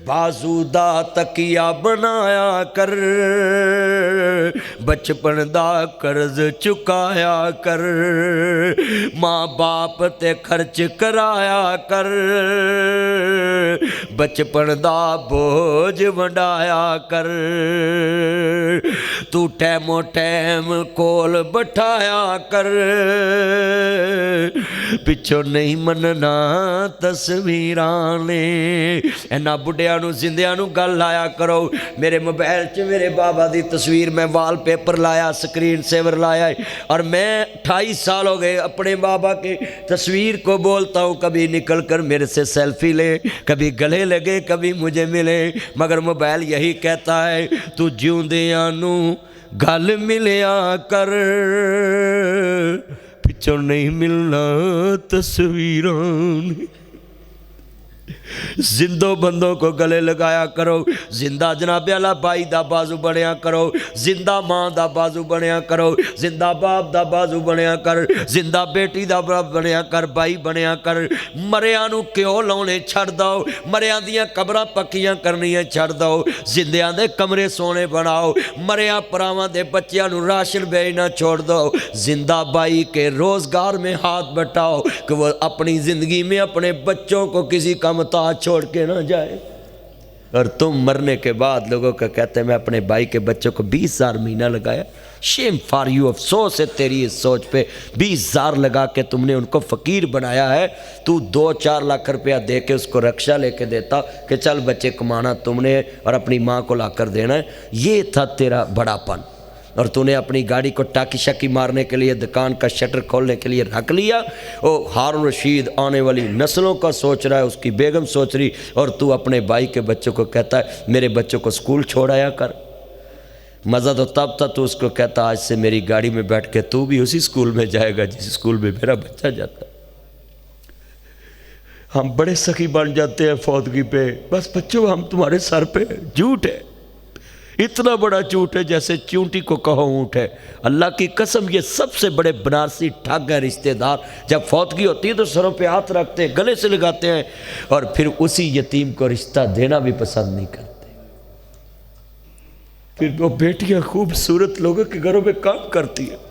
بازو دا تکیہ بنایا کر، بچپن دا قرض چکایا کر، ماں باپ تے خرچ کرایا کر، بچپن دا بوجھ ونڈایا کر، تو ٹیمو ٹیم کول بٹھایا کر، پچھو نہیں مننا تصویراں نے۔ اینا بڑھیاں نو زندیاں نو گل لایا کرو۔ میرے موبائل چ میرے بابا دی تصویر میں وال پیپر لایا، سکرین سیور لایا، اور میں 28 سال ہو گئے اپنے بابا کے تصویر کو بولتا ہوں، کبھی نکل کر میرے سے سیلفی لے، کبھی گلے لگے، کبھی مجھے ملے، مگر موبائل یہی کہتا ہے تو جیوندیاں نو گل ملیا کر، پچھو نہیں ملنا تصویراں۔ زندوں بندوں کو گلے لگایا کرو، زندہ جناب اعلیٰ بھائی دا بازو بنیا کرو، زندہ ماں دا بازو بنیا کرو، زندہ باپ دا بازو بنیا کر، زندہ بیٹی دا بنیا کر، بھائی بنیا کر۔ مریاں نو کیوں لاؤنے چھڑ دو، مریاں دیاں قبراں پکیاں کرنیاں چھڑ دو، زندیاں دے کمرے سونے بناؤ، مریاں پراواں دے بچیاں نو راشن بھیجنا چھوڑ دو، زندہ بھائی کے روزگار میں ہاتھ بٹاؤ کہ وہ اپنی زندگی میں اپنے بچوں کو کسی کا محتاج چھوڑ کے نہ جائے۔ اور تم مرنے کے بعد لوگوں کا کہتے ہیں میں اپنے بھائی کے بچوں کو 20,000 مہینہ لگایا، شیم فار یو، افسوس ہے تیری اس سوچ پہ، 20,000 لگا کے تم نے ان کو فقیر بنایا ہے۔ تو 2-4 لاکھ روپیہ دے کے اس کو رکشہ لے کے دیتا کہ چل بچے کمانا تم نے اور اپنی ماں کو لا کر دینا ہے، یہ تھا تیرا بڑا پن۔ اور تو نے اپنی گاڑی کو ٹاکی شاکی مارنے کے لیے، دکان کا شٹر کھولنے کے لیے رکھ لیا۔ او ہارون رشید آنے والی نسلوں کا سوچ رہا ہے، اس کی بیگم سوچ رہی، اور تو اپنے بھائی کے بچوں کو کہتا ہے میرے بچوں کو سکول چھوڑایا کر۔ مزہ تو تب تھا تو اس کو کہتا آج سے میری گاڑی میں بیٹھ کے تو بھی اسی سکول میں جائے گا جس سکول میں میرا بچہ جاتا ہے۔ ہم بڑے سخی بن جاتے ہیں فوتگی پہ، بس بچوں ہم تمہارے سر پہ، جھوٹ ہے، اتنا بڑا جھوٹ ہے جیسے چونٹی کو کہو اونٹ ہے۔ اللہ کی قسم یہ سب سے بڑے بنارسی ٹھگ ہیں رشتہ دار، جب فوتگی ہوتی ہے تو سروں پہ ہاتھ رکھتے ہیں، گلے سے لگاتے ہیں، اور پھر اسی یتیم کو رشتہ دینا بھی پسند نہیں کرتے۔ پھر وہ بیٹیاں خوبصورت لوگوں کے گھروں میں کام کرتی ہیں،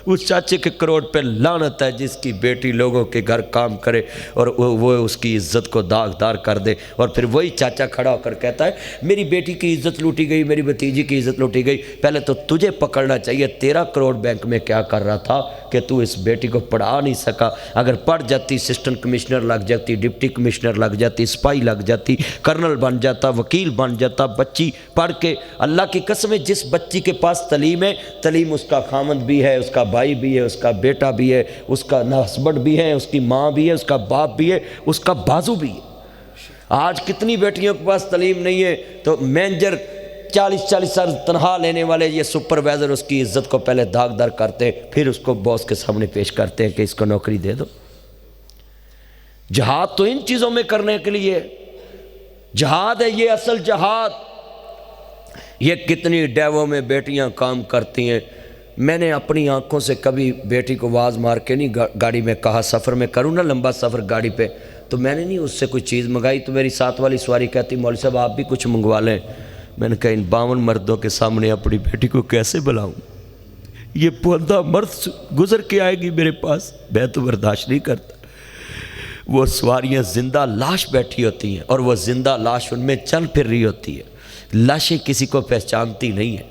اس چاچے کے کروڑ پہ لعنت ہے جس کی بیٹی لوگوں کے گھر کام کرے اور وہ اس کی عزت کو داغدار کر دے، اور پھر وہی چاچا کھڑا ہو کر کہتا ہے میری بیٹی کی عزت لوٹی گئی، میری بھتیجی کی عزت لوٹی گئی۔ پہلے تو تجھے پکڑنا چاہیے، 13 کروڑ بینک میں کیا کر رہا تھا کہ تو اس بیٹی کو پڑھا نہیں سکا۔ اگر پڑھ جاتی اسسٹنٹ کمشنر لگ جاتی، ڈپٹی کمشنر لگ جاتی، سپاہی لگ جاتی، کرنل بن جاتا، وکیل بن جاتا۔ بچی پڑھ کے اللہ کی قسم ہے جس بچی کے پاس تعلیم ہے، تعلیم اس کا خامند بھی ہے، اس کا بھائی بھی ہے، اس کا بیٹا بھی ہے، اس کا ہسبینڈ بھی ہے، اس کی ماں بھی ہے، اس کا باپ بھی ہے، اس کا بازو بھی ہے۔ آج کتنی بیٹیوں کے پاس تعلیم نہیں ہے تو مینیجر 40 سال تنخواہ لینے والے یہ سپروائزر اس کی عزت کو پہلے داغدار کرتے ہیں، پھر اس کو باس کے سامنے پیش کرتے ہیں کہ اس کو نوکری دے دو۔ جہاد تو ان چیزوں میں کرنے کے لیے جہاد ہے، یہ اصل جہاد۔ یہ کتنی ڈیووں میں بیٹیاں کام کرتی ہیں، میں نے اپنی آنکھوں سے کبھی بیٹی کو آواز مار کے نہیں گاڑی میں کہا، سفر میں کروں نا لمبا سفر گاڑی پہ تو میں نے نہیں اس سے کوئی چیز منگائی، تو میری ساتھ والی سواری کہتی مولوی صاحب آپ بھی کچھ منگوا لیں۔ میں نے کہا ان 52 مردوں کے سامنے اپنی بیٹی کو کیسے بلاؤں، یہ پوندہ مرد گزر کے آئے گی میرے پاس، میں تو برداشت نہیں کرتا۔ وہ سواریاں زندہ لاش بیٹھی ہوتی ہیں اور وہ زندہ لاش ان میں چل پھر رہی ہوتی ہے، لاشیں کسی کو پہچانتی نہیں ہیں۔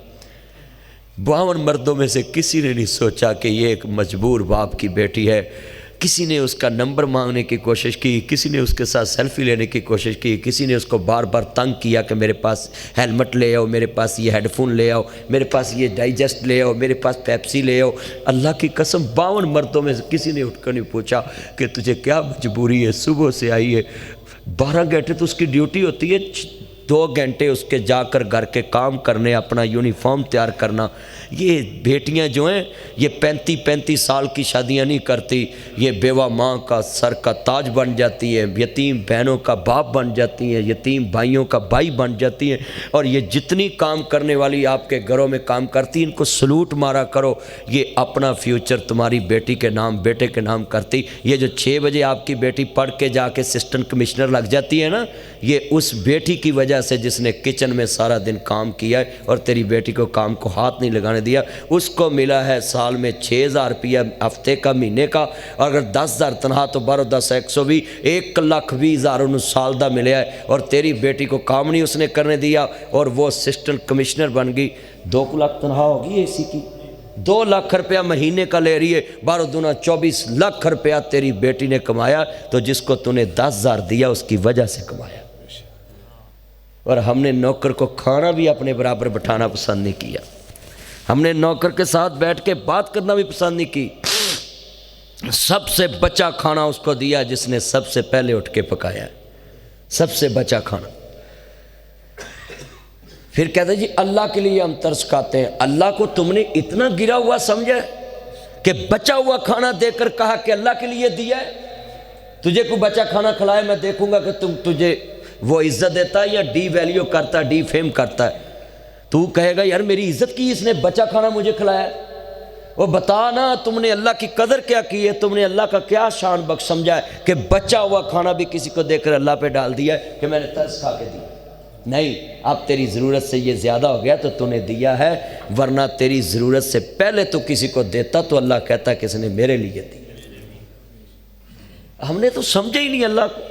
52 مردوں میں سے کسی نے نہیں سوچا کہ یہ ایک مجبور باپ کی بیٹی ہے۔ کسی نے اس کا نمبر مانگنے کی کوشش کی، کسی نے اس کے ساتھ سیلفی لینے کی کوشش کی، کسی نے اس کو بار بار تنگ کیا کہ میرے پاس ہیلمٹ لے آؤ، میرے پاس یہ ہیڈ فون لے آؤ، میرے پاس یہ ڈائجسٹ لے آؤ، میرے پاس پیپسی لے آؤ۔ اللہ کی قسم 52 مردوں میں سے کسی نے اٹھ کر نہیں پوچھا کہ تجھے کیا مجبوری ہے، صبح سے آئی ہے، 12 گھنٹے تو اس کی ڈیوٹی ہوتی ہے، 2 گھنٹے اس کے جا کر گھر کے کام کرنے، اپنا یونیفارم تیار کرنا۔ یہ بیٹیاں جو ہیں یہ 35 سال کی شادیاں نہیں کرتی، یہ بیوہ ماں کا سر کا تاج بن جاتی ہے، یتیم بہنوں کا باپ بن جاتی ہیں، یتیم بھائیوں کا بھائی بن جاتی ہیں۔ اور یہ جتنی کام کرنے والی آپ کے گھروں میں کام کرتی ان کو سلوٹ مارا کرو، یہ اپنا فیوچر تمہاری بیٹی کے نام بیٹے کے نام کرتی۔ یہ جو 6 بجے آپ کی بیٹی پڑھ کے جا کے اسسٹنٹ کمشنر لگ جاتی ہے نا، یہ اس بیٹی کی وجہ سے جس نے کچن میں سارا دن کام کیا ہے اور تیری بیٹی کو کام کو ہاتھ نہیں لگانے دیا۔ اس کو ملا ہے سال میں 6,000 روپیہ ہفتے کا، مہینے کا، اور اگر 10,000 تنخواہ تو 12 10 120 1,20,000 انہوں سال دا ملیا ہے، اور تیری بیٹی کو کام نہیں اس نے کرنے دیا اور وہ اسسٹنٹ کمشنر بن گئی۔ 2 لاکھ تنخواہ ہوگی اسی کی، 2 لاکھ روپیہ مہینے کا لے رہی ہے، 12 دونا 24 لاکھ روپیہ تیری بیٹی نے کمایا، تو جس کو تو نے 10,000 دیا اس کی وجہ سے کمایا۔ اور ہم نے نوکر کو کھانا بھی اپنے برابر بٹھانا پسند نہیں کیا، ہم نے نوکر کے ساتھ بیٹھ کے بات کرنا بھی پسند نہیں کی۔ سب سے بچا کھانا اس کو دیا جس نے سب سے پہلے اٹھ کے پکایا ہے، سب سے بچا کھانا۔ پھر کہتے جی اللہ کے لیے ہم ترس کھاتے ہیں۔ اللہ کو تم نے اتنا گرا ہوا سمجھا کہ بچا ہوا کھانا دے کر کہا کہ اللہ کے لیے دیا ہے؟ تجھے کوئی بچہ کھانا کھلائے میں دیکھوں گا کہ تجھے وہ عزت دیتا ہے یا ڈی ویلیو کرتا ہے، ڈی فیم کرتا ہے. تو کہے گا یار میری عزت کی اس نے بچہ کھانا مجھے کھلایا. وہ بتا نا تم نے اللہ کی قدر کیا کی ہے، تم نے اللہ کا کیا شان بخش سمجھا ہے کہ بچا ہوا کھانا بھی کسی کو دے کر اللہ پہ ڈال دیا ہے کہ میں نے ترس کھا کے دیا. نہیں، اب تیری ضرورت سے یہ زیادہ ہو گیا تو نے دیا ہے، ورنہ تیری ضرورت سے پہلے تو کسی کو دیتا تو اللہ کہتا کہ اس نے میرے لیے دی. ہم نے تو سمجھا ہی نہیں اللہ کو.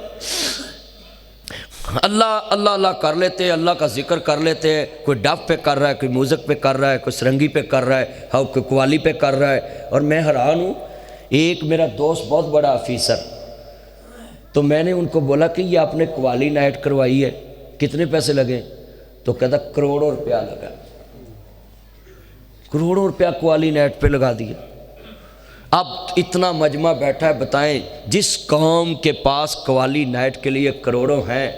اللہ اللہ اللہ کر لیتے، اللہ کا ذکر کر لیتے، کوئی ڈف پہ کر رہا ہے، کوئی میوزک پہ کر رہا ہے، کوئی سرنگی پہ کر رہا ہے، کوئی قوالی پہ کر رہا ہے. اور میں حیران ہوں، ایک میرا دوست بہت بڑا آفیسر، تو میں نے ان کو بولا کہ یہ آپ نے قوالی نائٹ کروائی ہے، کتنے پیسے لگے؟ تو کہتا کروڑوں روپیہ لگا. کروڑوں روپیہ قوالی نائٹ پہ لگا دیا. اب اتنا مجمع بیٹھا ہے، بتائیں جس قوم کے پاس قوالی نائٹ کے لیے کروڑوں ہیں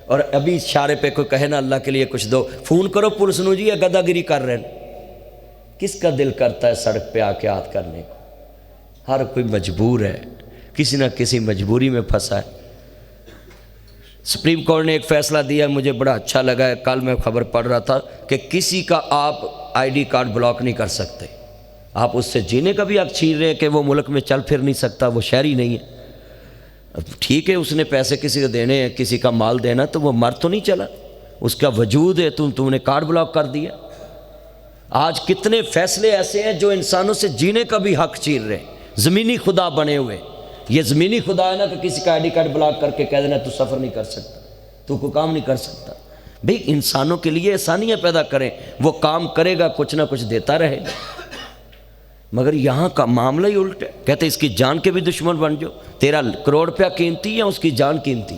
اور ابھی اشارے پہ کوئی کہے نا اللہ کے لیے کچھ دو، فون کرو پولیس نو جی یہ گدا گیری کر رہے ہیں. کس کا دل کرتا ہے سڑک پہ آ کے ہاتھ کرنے کو؟ ہر کوئی مجبور ہے، کسی نہ کسی مجبوری میں پھنسا ہے. سپریم کورٹ نے ایک فیصلہ دیا، مجھے بڑا اچھا لگا ہے. کل میں خبر پڑھ رہا تھا کہ کسی کا آپ آئی ڈی کارڈ بلاک نہیں کر سکتے. آپ اس سے جینے کا بھی حق چھین رہے ہیں کہ وہ ملک میں چل پھر نہیں سکتا، وہ شہری نہیں ہے. ٹھیک ہے اس نے پیسے کسی کو دینے ہیں، کسی کا مال دینا، تو وہ مر تو نہیں چلا، اس کا وجود ہے، تم نے کارڈ بلاک کر دیا. آج کتنے فیصلے ایسے ہیں جو انسانوں سے جینے کا بھی حق چھین رہے ہیں، زمینی خدا بنے ہوئے. یہ زمینی خدا ہے نا کہ کسی کا آئی ڈی کارڈ بلاک کر کے کہہ دینا تو سفر نہیں کر سکتا، تو کوئی کام نہیں کر سکتا. بھئی انسانوں کے لیے آسانیاں پیدا کریں، وہ کام کرے گا کچھ نہ کچھ دیتا رہے گا. مگر یہاں کا معاملہ ہی الٹ ہے. کہتے اس کی جان کے بھی دشمن بن جاؤ. تیرا کروڑ روپیہ قیمتی یا اس کی جان قیمتی؟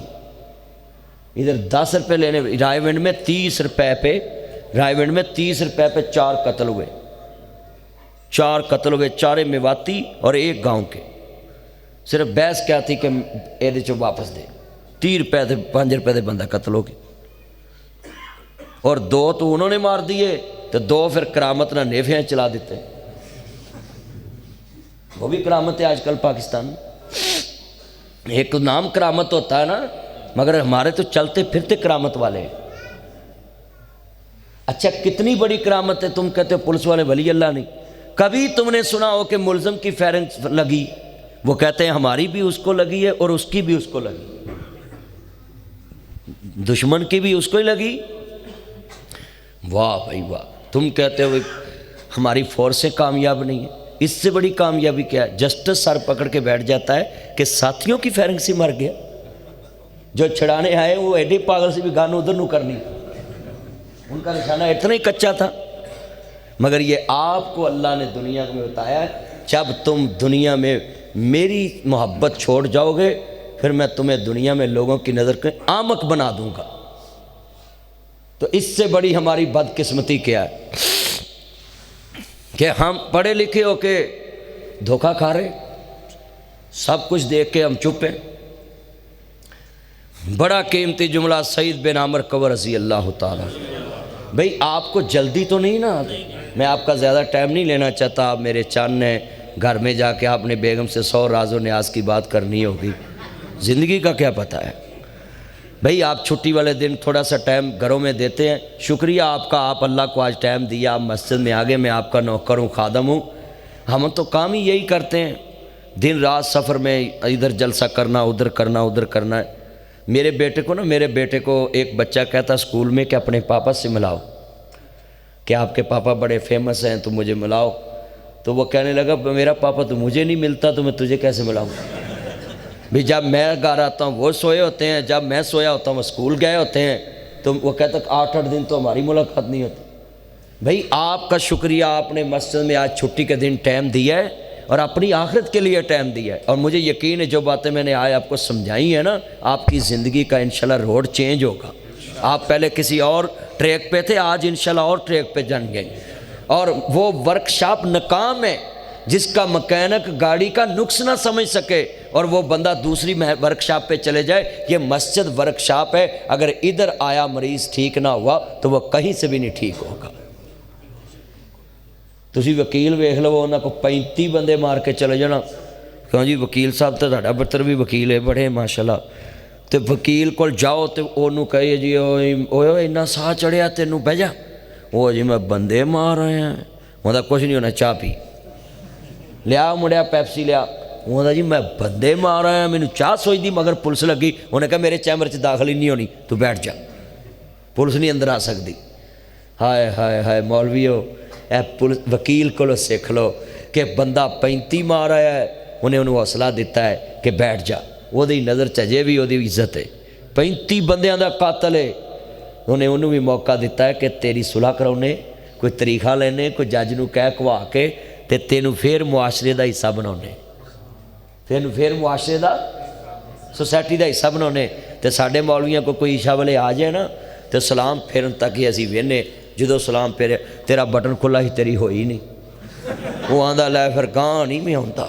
ادھر 10 روپے لینے، رائے ونڈ میں 30 روپے پہ، رائے ونڈ میں 30 روپے پہ 4 قتل ہوئے. 4 قتل ہوئے، 4 میواتی اور 1 گاؤں کے. صرف بحث کیا تھی کہ یہ چو واپس دے. 30 روپے تھے، 5 روپے دے بندہ قتل ہو گئے. اور 2 تو انہوں نے مار دیے، تو 2 پھر کرامت نہ نیفیاں چلا دیتے. وہ بھی کرامت ہے آج کل پاکستان میں. ایک نام کرامت ہوتا ہے نا، مگر ہمارے تو چلتے پھرتے کرامت والے ہیں. اچھا کتنی بڑی کرامت ہے، تم کہتے ہو پولیس والے ولی اللہ نہیں. کبھی تم نے سنا ہو کہ ملزم کی فائرنگ لگی؟ وہ کہتے ہیں ہماری بھی اس کو لگی ہے اور اس کی بھی اس کو لگی، دشمن کی بھی اس کو ہی لگی. واہ بھائی واہ. تم کہتے ہو ہماری فورسیں کامیاب نہیں ہیں. اس سے بڑی کامیابی کیا ہے؟ جسٹس سر پکڑ کے بیٹھ جاتا ہے کہ ساتھیوں کی فائرنگ سے مر گیا. جو چھڑانے آئے وہ ایڈے پاگل سے بھی گانو ادھر نو کرنی، ان کا نشانہ اتنا ہی کچا تھا. مگر یہ آپ کو اللہ نے دنیا میں بتایا ہے جب تم دنیا میں میری محبت چھوڑ جاؤ گے پھر میں تمہیں دنیا میں لوگوں کی نظر کے آمق بنا دوں گا. تو اس سے بڑی ہماری بدقسمتی کیا ہے کہ ہم پڑھے لکھے ہو کے دھوکہ کھا رہے، سب کچھ دیکھ کے ہم چپ ہیں. بڑا قیمتی جملہ سعید بن عامر قور رضی اللہ تعالیٰ. بھئی آپ کو جلدی تو نہیں نا؟ میں آپ کا زیادہ ٹائم نہیں لینا چاہتا. آپ میرے چاند ہیں، گھر میں جا کے آپ نے بیگم سے 100 راز و نیاز کی بات کرنی ہوگی، زندگی کا کیا پتہ ہے. بھئی آپ چھٹی والے دن تھوڑا سا ٹائم گھروں میں دیتے ہیں، شکریہ آپ کا. آپ اللہ کو آج ٹائم دیا، آپ مسجد میں آگے، میں آپ کا نوکر ہوں، خادم ہوں. ہم تو کام ہی یہی کرتے ہیں، دن رات سفر میں ادھر جلسہ کرنا، ادھر کرنا، ادھر کرنا ہے. میرے بیٹے کو ایک بچہ کہتا اسکول میں کہ اپنے پاپا سے ملاؤ، کہ آپ کے پاپا بڑے فیمس ہیں تو مجھے ملاؤ. تو وہ کہنے لگا میرا پاپا تو مجھے نہیں ملتا تو میں تجھے کیسے ملاؤں؟ بھی جب میں گھر آتا ہوں وہ سوئے ہوتے ہیں، جب میں سویا ہوتا ہوں وہ اسکول گئے ہوتے ہیں. تو وہ کہتا 8 دن تو ہماری ملاقات نہیں ہوتی. بھئی آپ کا شکریہ، آپ نے مسجد میں آج چھٹی کے دن ٹائم دیا ہے اور اپنی آخرت کے لیے ٹائم دیا ہے. اور مجھے یقین ہے جو باتیں میں نے آج آپ کو سمجھائی ہیں نا، آپ کی زندگی کا انشاءاللہ روڈ چینج ہوگا. آپ پہلے کسی اور ٹریک پہ تھے، آج انشاءاللہ اور ٹریک پہ جان گئے. اور وہ ورکشاپ ناکام ہے جس کا مکینک گاڑی کا نقص نہ سمجھ سکے اور وہ بندہ دوسری ورکشاپ پہ چلے جائے. یہ مسجد ورکشاپ ہے، اگر ادھر آیا مریض ٹھیک نہ ہوا تو وہ کہیں سے بھی نہیں ٹھیک ہوگا. تسی وکیل ویکھ لو، انہاں کو 35 بندے مار کے چلے جانا، کہوں جی وکیل صاحب تو تھوڑا پتر بھی وکیل ہے بڑے ماشاءاللہ، تو وکیل کو جاؤ تو انہوں کہے جی اتنا ساہ چڑھیا تینوں بہ جا، وہ جی میں بندے مار رہے ہیں، وہ کچھ نہیں ہونا، چاہ پی لیا مڑیا پیپسی لیا، وہ جی میں بندے مار رہا مینوں چاہ سوچتی مگر پولیس لگی، انہیں کہا میرے چیمبر چ داخل ہی نہیں ہونی، تو بیٹھ جا، پولیس نہیں اندر آ سکتی۔ ہائے ہائے ہائے مولویو، اے وکیل کو سیکھ لو کہ بندہ 35 مار آیا ہے، انہیں حوصلہ دیتا ہے کہ بیٹھ جا، وہ دی نظر چجے بھی وہ دی عزت ہے، 35 بندیاں دا قاتل ہے، انہیں بھی موقع دیتا ہے کہ تیری صلح کراؤنے، کوئی طریقہ لینے، کوئی جج نو کہہ کوا کے تے تینوں پھر معاشرے دا حصہ بناؤنے، تینوں پھر معاشرے دا سوسائٹی دا حصہ بناؤنے۔ تے ساڈے مولویاں کو کوئی عشاء والے آ جائے نا تے سلام پھرن تک ہی اسی وینے، جدو سلام پھیرے تیرا بٹن کھلا ہی تیری ہوئی نہیں، وہ آندا لے پھر گاں نہیں میں ہوتا،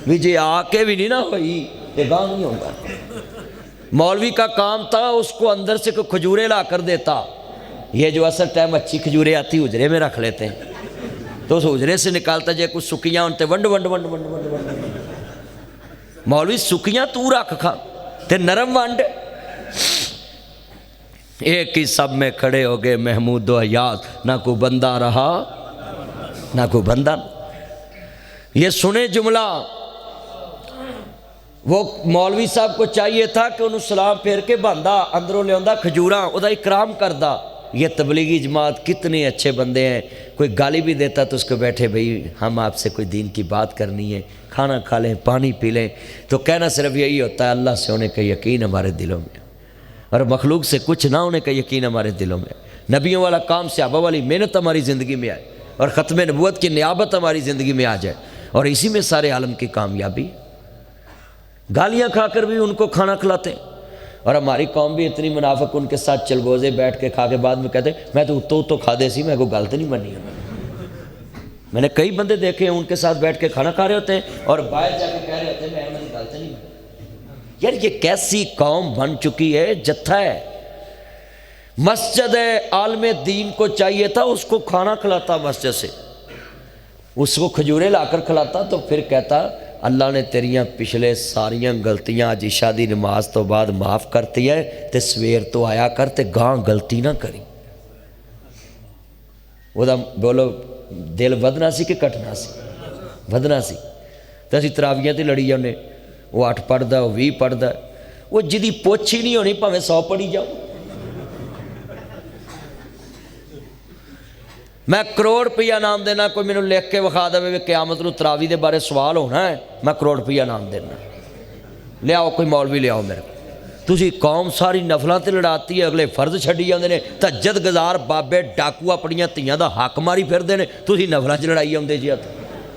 بھی جی آ کے بھی نہیں نہ ہوئی تے گاں نہیں ہوتا۔ مولوی کا کام تھا اس کو اندر سے کوئی کھجورے لا کر دیتا، یہ جو اصل ٹائم اچھی کھجورے آتی حجرے میں رکھ لیتے ہیں، تو اس حجرے سے نکالتا جائے کچھ سکیاں انتے ونڈ ونڈ ونڈ ونڈ ونڈ ونڈ، مولوی سکیاں تو رکھ کھا تے نرم ونڈ، ایک ہی سب میں کھڑے ہو گئے محمود و حیات، نہ کوئی بندہ رہا نہ کوئی بندہ۔ یہ سنے جملہ، وہ مولوی صاحب کو چاہیے تھا کہ انہوں سلام پھیر کے باندھا، اندروں لے آندا کھجوراں، او دا اکرام کردہ۔ یہ تبلیغی جماعت کتنے اچھے بندے ہیں، کوئی گالی بھی دیتا تو اس کو بیٹھے بھئی ہم آپ سے کوئی دین کی بات کرنی ہے، کھانا کھا لیں، پانی پی لیں، تو کہنا صرف یہی ہوتا ہے اللہ سے ہونے کا یقین ہمارے دلوں میں، اور مخلوق سے کچھ نہ ہونے کا یقین ہمارے دلوں میں، نبیوں والا کام صحابہ والی محنت ہماری زندگی میں آئے، اور ختم نبوت کی نیابت ہماری زندگی میں آ جائے، اور اسی میں سارے عالم کی کامیابی۔ گالیاں کھا کر بھی ان کو کھانا کھلاتے ہیں، اور ہماری قوم بھی اتنی منافق، ان کے ساتھ چلگوزے بیٹھ کے کھا کے بعد میں کہتے ہیں میں تو کھا دے سی، میں کو غلط نہیں منی ہے۔ میں نے کئی بندے دیکھے ہیں ان کے ساتھ بیٹھ کے کھانا کھا رہے ہوتے ہیں اور باہر جا کے کہہ رہے ہوتے ہیں میں میری غلط نہیں منی۔ یار یہ کیسی قوم بن چکی ہے، جتھا ہے، مسجد ہے، عالم دین کو چاہیے تھا اس کو کھانا کھلاتا مسجد سے، اس کو کھجورے لا کر کھلاتا، تو پھر کہتا اللہ نے تیریاں پچھلے ساریاں غلطیاں اج عشاء دی نماز تو بعد معاف کرتی ہے، تے سویر تو آیا کر تے گاں غلطی نہ کری۔ وہ دا بولو دل ودنا سی کہ کٹنا سی؟ ودنا سی۔ تو اسی تراویاں تے لڑی جانے، وہ 8 پڑھدا، وہ 20 پڑھدا، وہ جدی پوچھ ہی نہیں ہونی پاویں 100 پڑھی جاؤ۔ میں کروڑ روپیہ نام دینا، کوئی مینوں لکھ کے وکھا دے قیامت نو تراوی دے بارے سوال ہونا ہے، میں کروڑ روپیہ نام دینا، لے آؤ کوئی مولوی لے آؤ میرے کو۔ تسی قوم ساری نفلاں تے لڑاتی ہے، اگلے فرض چھڈی جاندے نے، تہجد گزار بابے ڈاکو اپنیاں تیاں دا حق ماری پھردے نے، تسی نفلاں چ لڑائی آندے جی۔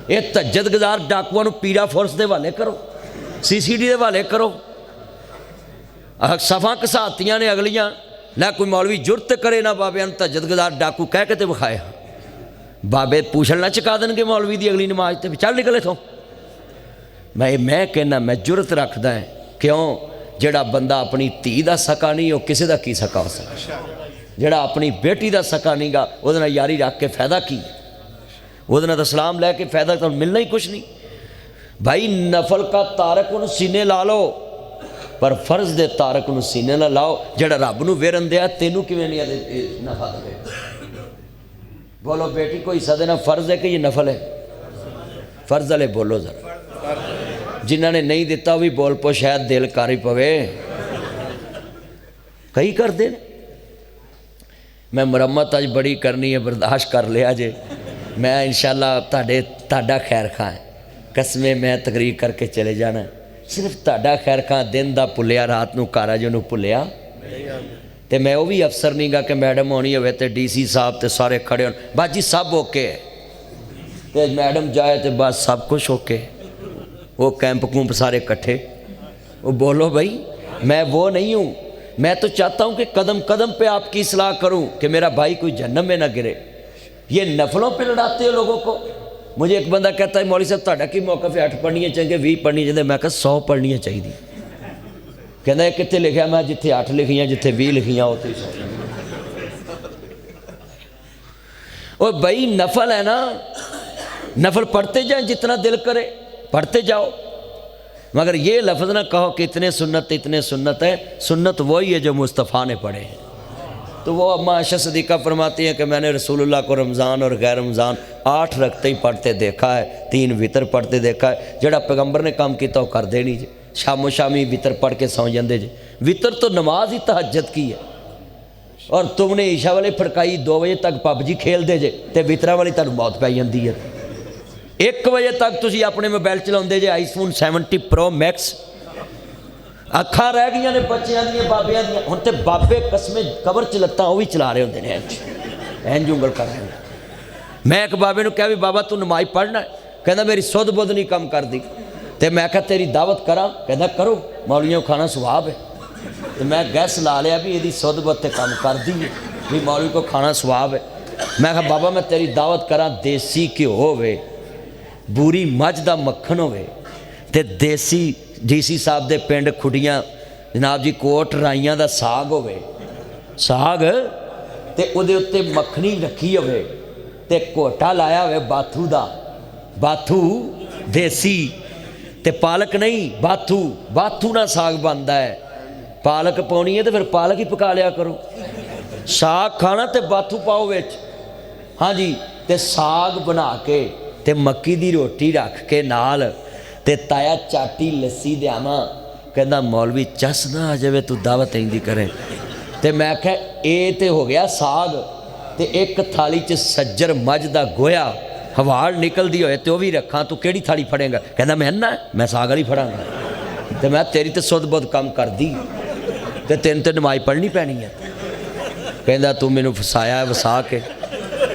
یہ تہجد گزار ڈاکواں نو پیرا فورس دے حوالے کرو، CCD دے حوالے کرو، صفاں کساتیاں نے اگلیاں، لے کوئی مولوی جرت کرے نہ بابے تہجد گزار ڈاکو کہہ کے تے وکھائے، بابے پوچھل نہ چکا دیں گے مولوی دی اگلی نماز تے چل نکلے تھو۔ میں کہنا میں جرت رکھدا ہے، کیوں؟ جڑا بندہ اپنی تھی دا سکا نہیں، وہ کسی دا کی سکا ہو سکتا، جڑا اپنی بیٹی دا سکا نہیں گا وہ دن یاری رکھ کے فائدہ کی، وہ دن دا سلام لے کے فائدہ تو ملنا ہی کچھ نہیں۔ بھائی نفل کا تارک انہوں سینے لا لو، پر فرض دے تارک انہوں سینے نہ لاؤ، جڑا رب نو ویرن دیا تینوں کیویں نہیں نفع دے؟ بولو بیٹی کو حصہ دینا فرض ہے کہ یہ نفل ہے؟ فرض والے بولو ذرا، جنہوں نے نہیں دیتا وہ بھی بول پو شاید دل کاری پوے، کئی کر دے۔ میں مرمت آج بڑی کرنی ہے، برداشت کر لیا جے، میں انشاءاللہ تہاڈا خیر خواہ ہے، قسمیں میں تقریر کر کے چلے جانا ہے، صرف تہاڈا خیر خواہ، دن دا پلیا رات نو کارا جو نو پلیا، تے میں وہ بھی افسر نہیں گا کہ میڈم ہونی ہوئے تے DC صاحب تے سارے کھڑے ہون، باجی سب اوکے ہے، تے میڈم جائے تے بس سب کچھ اوکے، وہ کیمپ کومپ سارے کٹھے، وہ بولو بھائی میں وہ نہیں ہوں، میں تو چاہتا ہوں کہ قدم قدم پہ آپ کی اصلاح کروں کہ میرا بھائی کوئی جہنم میں نہ گرے۔ یہ نفلوں پہ لڑاتے ہو لوگوں کو۔ مجھے ایک بندہ کہتا ہے مولوی صاحب تہاڈا کی موقف ہے 8 پڑھنیاں چاہیے 20 پڑھنیاں چاہیے، میں کہا 100 پڑھنیاں چاہیے۔ کہنا ہے کتنے لکھیا؟ میں جتھے 8 لکھیاں جتھے 20 لکھیاں ہوتے ہی 100۔ اور بھائی نفل ہے نا، نفل پڑھتے جائیں جتنا دل کرے، پڑھتے جاؤ، مگر یہ لفظ نہ کہو کہ اتنے سنت ہے، سنت وہی ہے جو مصطفیٰ نے پڑھے ہیں۔ تو وہ اماں عائشہ صدیقہ فرماتی ہیں کہ میں نے رسول اللہ کو رمضان اور غیر رمضان 8 رکعتیں ہی پڑھتے دیکھا ہے، 3 وطر پڑھتے دیکھا ہے۔ جڑا پیغمبر نے کام کیتا وہ کر دے نہیں جی، شام و شامی وطر پڑھ کے سو جاندے جی۔ وطر تو نماز ہی تہجد کی ہے، اور تم نے عشاء والی پھڑکائی 2 بجے تک پب جی کھیل دے جے تے وطراں والی تانوں موت پی جاندی ہے۔ 1 بجے تک تسی اپنے موبائل چلاؤندے جے آئی فون 70 پرو میکس، اکھاں رہ گئی نے بچیاں دیاں بابیاں دیاں، ہن تے بابے قسمیں کور چ لتاں وہ بھی چلا رہے ہوندے نے، اینج انگل کر رہے ہیں۔ میں ایک بابے نو کہا بھی بابا تو نماز پڑھنا ہے؟ کہندا میری سدھ بدھ نہیں کم کر دی۔ تے میں کہا تیری دعوت کراں؟ کہندا کرو، مولویوں کھانا ثواب ہے۔ تو میں گیس لا لیا بھی یہ سدھ بدھ تے کم کر دی ہے بھی مولوی کو کھانا ثواب ہے۔ میں کہا بابا میں تیری دعوت کراں، دیسی گھیو ہوے، بوری مجھ دا مکھن ہوے تے دیسی ڈی سی صاحب دے پنڈ کھڑیاں جناب جی کوٹ رائیاں دا ساگ ہوے، ساگ تے او دے اتے مکھنی رکھی ہوے تے کوٹا لایا ہوے باتھو دا، باتھو دیسی تے پالک نہیں، باتھو نہ ساگ بندا ہے۔ پالک پاؤنی ہے تو پھر پالک ہی پکا لیا کرو، ساگ کھانا تے باتھو پاؤ وچ، ہاں جی، تے ساگ بنا کے تے مکی دی روٹی رکھ کے نال تے تایا چاٹی لسی دیاواں۔ کہندا مولوی چس نہ آ جاوے تو دعوت ایندی کرے۔ تے میں کہا اے تے ہو گیا ساگ، تے ایک تھالی چ سجر مجھ دا گویا ہواڑ نکل دی ہوئے تے وہ بھی رکھاں، تو کیڑی تھالی پھڑیں گا؟ کہندا میں نہ میں ساگ والی پھڑاں گا۔ تے میں تیری تے سدھ بدھ کم کر دی تے تین تے نماز پڑھنی پینی ہے۔ کہندا تو مینوں فسایا ہے وسا کے۔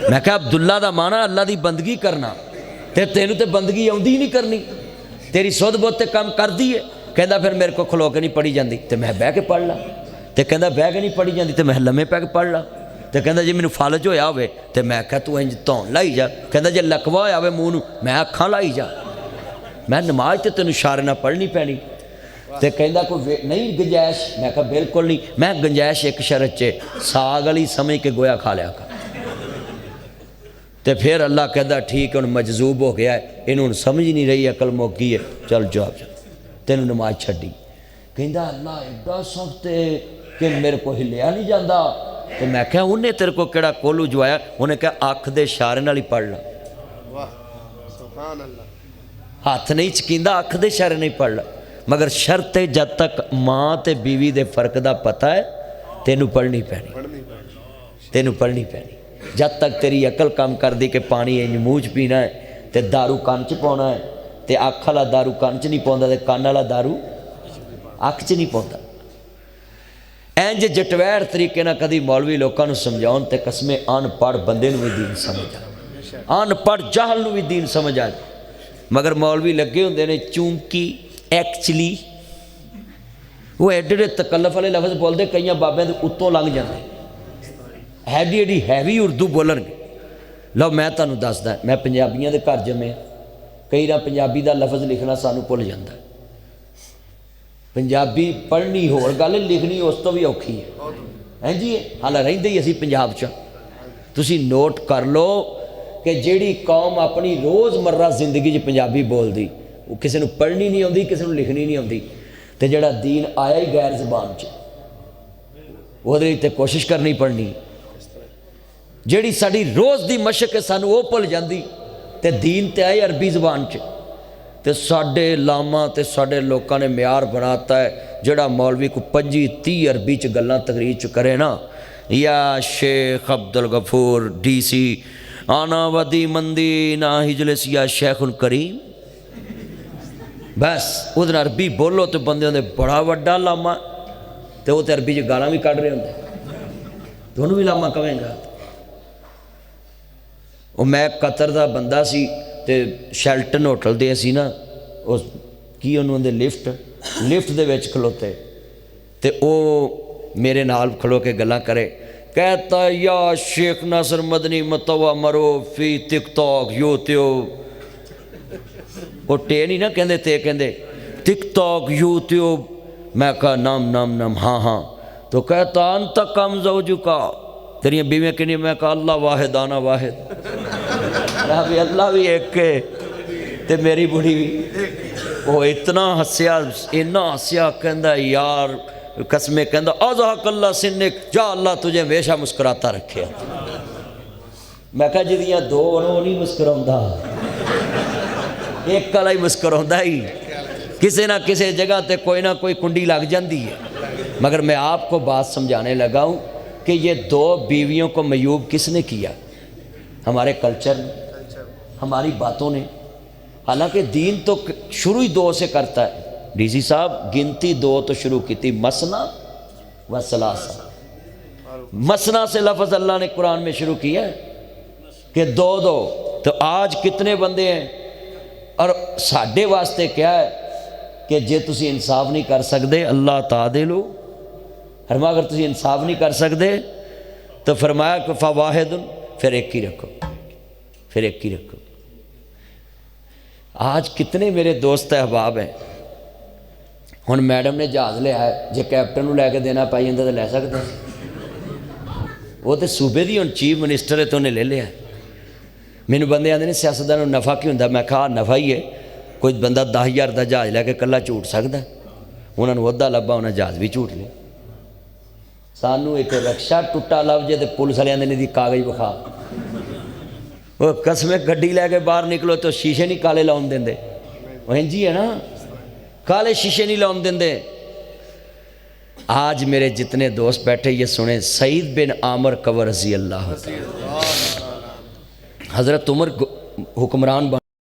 میں کہا عبداللہ دا مانا اللہ دی بندگی کرنا، تے تینوں تے بندگی آؤندی ہی نہیں کرنی، تیری سدھ بدھ تے کم کر دی ہے۔ کہندا پھر میرے کو کھلو کے نہیں پڑھی جاندی، تے میں بہ کے پڑھ لا۔ تے کہندا بہ کے نہیں پڑھی جاندی تے میں لمے پہ کے پڑھ لا۔ تے کہندا جی مینوں فالج ہویا ہوئے تے میں کہا تو انج تون لائی جا۔ کہندا جی لکوا ہویا ہوئے منہ نوں میں اکھاں لائی جا۔ میں نماز تے تینوں اشارے نہ پڑھنی پینی۔ تے کہندا کوئی نہیں گنجائش؟ میں کہا بالکل نہیں۔ میں گنجائش ایک شرط چے ساگ والی سمجھ کے گویا کھا لیا کر۔ تے پھر اللہ کہندا ٹھیک ہے، انہوں مجذوب ہو گیا ہے، انہوں سمجھ نہیں رہی، عقل موک گئی ہے، چل جا تینوں نماز چھڈی۔ کہندا اللہ ایڈا سخت ہے کہ میرے کو ہلیا نہیں جاندہ۔ تو میں کہا انہیں تیرے کو کیڑا کولو جوایا؟ انہیں کہا آنکھ دے اشارے نال ہی پڑھ لا۔ ہاتھ نہیں چکیندہ، آنکھ دے اشارے نہیں پڑھ لا، مگر شرط ہے جب تک ماں تے بیوی دے فرق دا پتہ ہے تینوں پڑھنی پینی، تینوں پڑھنی پینی۔ جب تک تیری عقل کام کر دی کہ پانی انج منہ چ پینا ہے تے دارو کان چ پاؤنا ہے، تے اکھ والا دارو کان چ نہیں پاؤندا تے کان والا دارو اکھ چ نہیں پاؤندا۔ اینج جٹویر طریقے نہ کدی مولوی لوکاں نوں سمجھاؤن تے قسمیں ان پڑھ بندے نوں بھی دین سمجھ آئے، ان پڑھ جاہل نوں بھی دین سمجھ آئے۔ مگر مولوی لگے ہوندے نے چونکی ایکچولی، وہ ایڈے تکلف والے لفظ بولتے کئی بابے دے اتوں لنگ جاندے، ایڈی ایڈی ہیوی اردو بولن گے۔ لو میں تانوں دسدا، میں پنجابیاں دے گھر جمے، کئی بار پنجابی دا لفظ لکھنا سانوں بھل جاندا ہے۔ پنجابی پڑھنی ہور گل ہے، لکھنی اس تو بھی اوکھی ہے، ہیں جی حالہ رہندے ہی اسی پنجاب چ۔ تسی نوٹ کر لو کہ جیڑی قوم اپنی روز مرہ زندگی چ پنجابی بول دی، وہ کسی نوں پڑھنی نہیں آتی، کسی نوں لکھنی نہیں آتی، تے جڑا دین آیا ہی غیر زبان چ، وہ تے کوشش کرنی پڑنی۔ جیڑی ساری روز دی مشق ہے سانوں وہ بھل جاندی، تے دین تے آئے عربی زبان چ۔ تے ساڈے لاما تے ساڈے لوکاں نے معیار بناتا ہے، جڑا مولوی کو 25-30 عربی چ گلاں تقریر چ کرے نا، یا شیخ عبدالغفور ڈی سی آنا ودی مندی نا ہجلس یا شیخ الکریم، بس ادھر عربی بولو تو بندے ہوندے بڑا وڈا لاما، تے وہ تے عربی چ گالاں بھی کڈ رہے ہوندے، تو انہوں بھی لاما کہیں گا۔ وہ میں قطر دا بندہ سی تے شیلٹن ہوٹل دے سی نا، اس کی انہوں دے لفٹ دے وچ کھلوتے، تے او میرے نال کھلو کے گلاں کرے، کہتا یا شیخ ناصر مدنی متوا مرو فی ٹک ٹاک یوٹیوب، وہ ٹے نہیں نا کہندے، تے کہندے ٹک ٹاک یوٹیوب۔ میں کہا نام نام نام ہاں ہاں، تو کہتا انت کم زوجکا، تیریاں بیویاں کنی؟ میں کہا اللہ واحد آنا واحد، بھی اللہ بھی ایک کے تے میری بڑھی بھی، وہ اتنا ہسیا کہندا یار قسمیں کہندا اضحک اللہ سنک، جا اللہ تجھے ہمیشہ مسکراتا رکھے۔ میں کہا جدیاں دو وہ نہیں مسکراؤندا، ایک کلا ہی مسکراؤندا ہی، کسی نہ کسی جگہ تے کوئی نہ کوئی کنڈی لگ جاندی ہے۔ مگر میں آپ کو بات سمجھانے لگا ہوں کہ یہ دو بیویوں کو معیوب کس نے کیا؟ ہمارے کلچر نے، ہماری باتوں نے۔ حالانکہ دین تو شروع ہی دو سے کرتا ہے۔ ڈی سی صاحب گنتی دو تو شروع کی تھی، مسنا و ثلاثہ۔ مسنا سے لفظ اللہ نے قرآن میں شروع کیا ہے کہ دو دو، تو آج کتنے بندے ہیں؟ اور ساڈے واسطے کیا ہے کہ جے تسی انصاف نہیں کر سکتے اللہ تعالی فرمایا اگر تسی انصاف نہیں کر سکتے تو فرمایا کہ فواحد، پھر ایک ہی رکھو، پھر ایک ہی رکھو۔ آج کتنے میرے دوست احباب ہیں، ہن میڈم نے جہاز لیا ہے، جے کیپٹن نو لے کے دینا پائی جاندے تو لے سکتے، وہ تو صوبے دی ہن چیف منسٹر ہے تو انہیں لے لیا۔ مینو بندے آتے ہیں سیاستدان نوں نفع کی ہوندا، میں کہا نفع ہی ہے، کوئی بندہ 10,000 دا جہاز لے کے کلا جھوٹ سکتا ہے؟ انہوں نے عہدہ لبا، انہیں جہاز بھی جھوٹ لیا۔ سانو ایک رکشا ٹوٹا لب جائے تو پولیس والے آدھے دی کاغذ بکھا، وہ قسمیں گڈی لے کے باہر نکلو تو شیشے نہیں کالے لاؤن دیں دے، وہ ہنجی ہے نا، کالے شیشے نہیں لاؤن دیں دے۔ آج میرے جتنے دوست بیٹھے یہ سنیں، سعید بن عامر قور رضی اللہ عنہ، حضرت عمر حکمران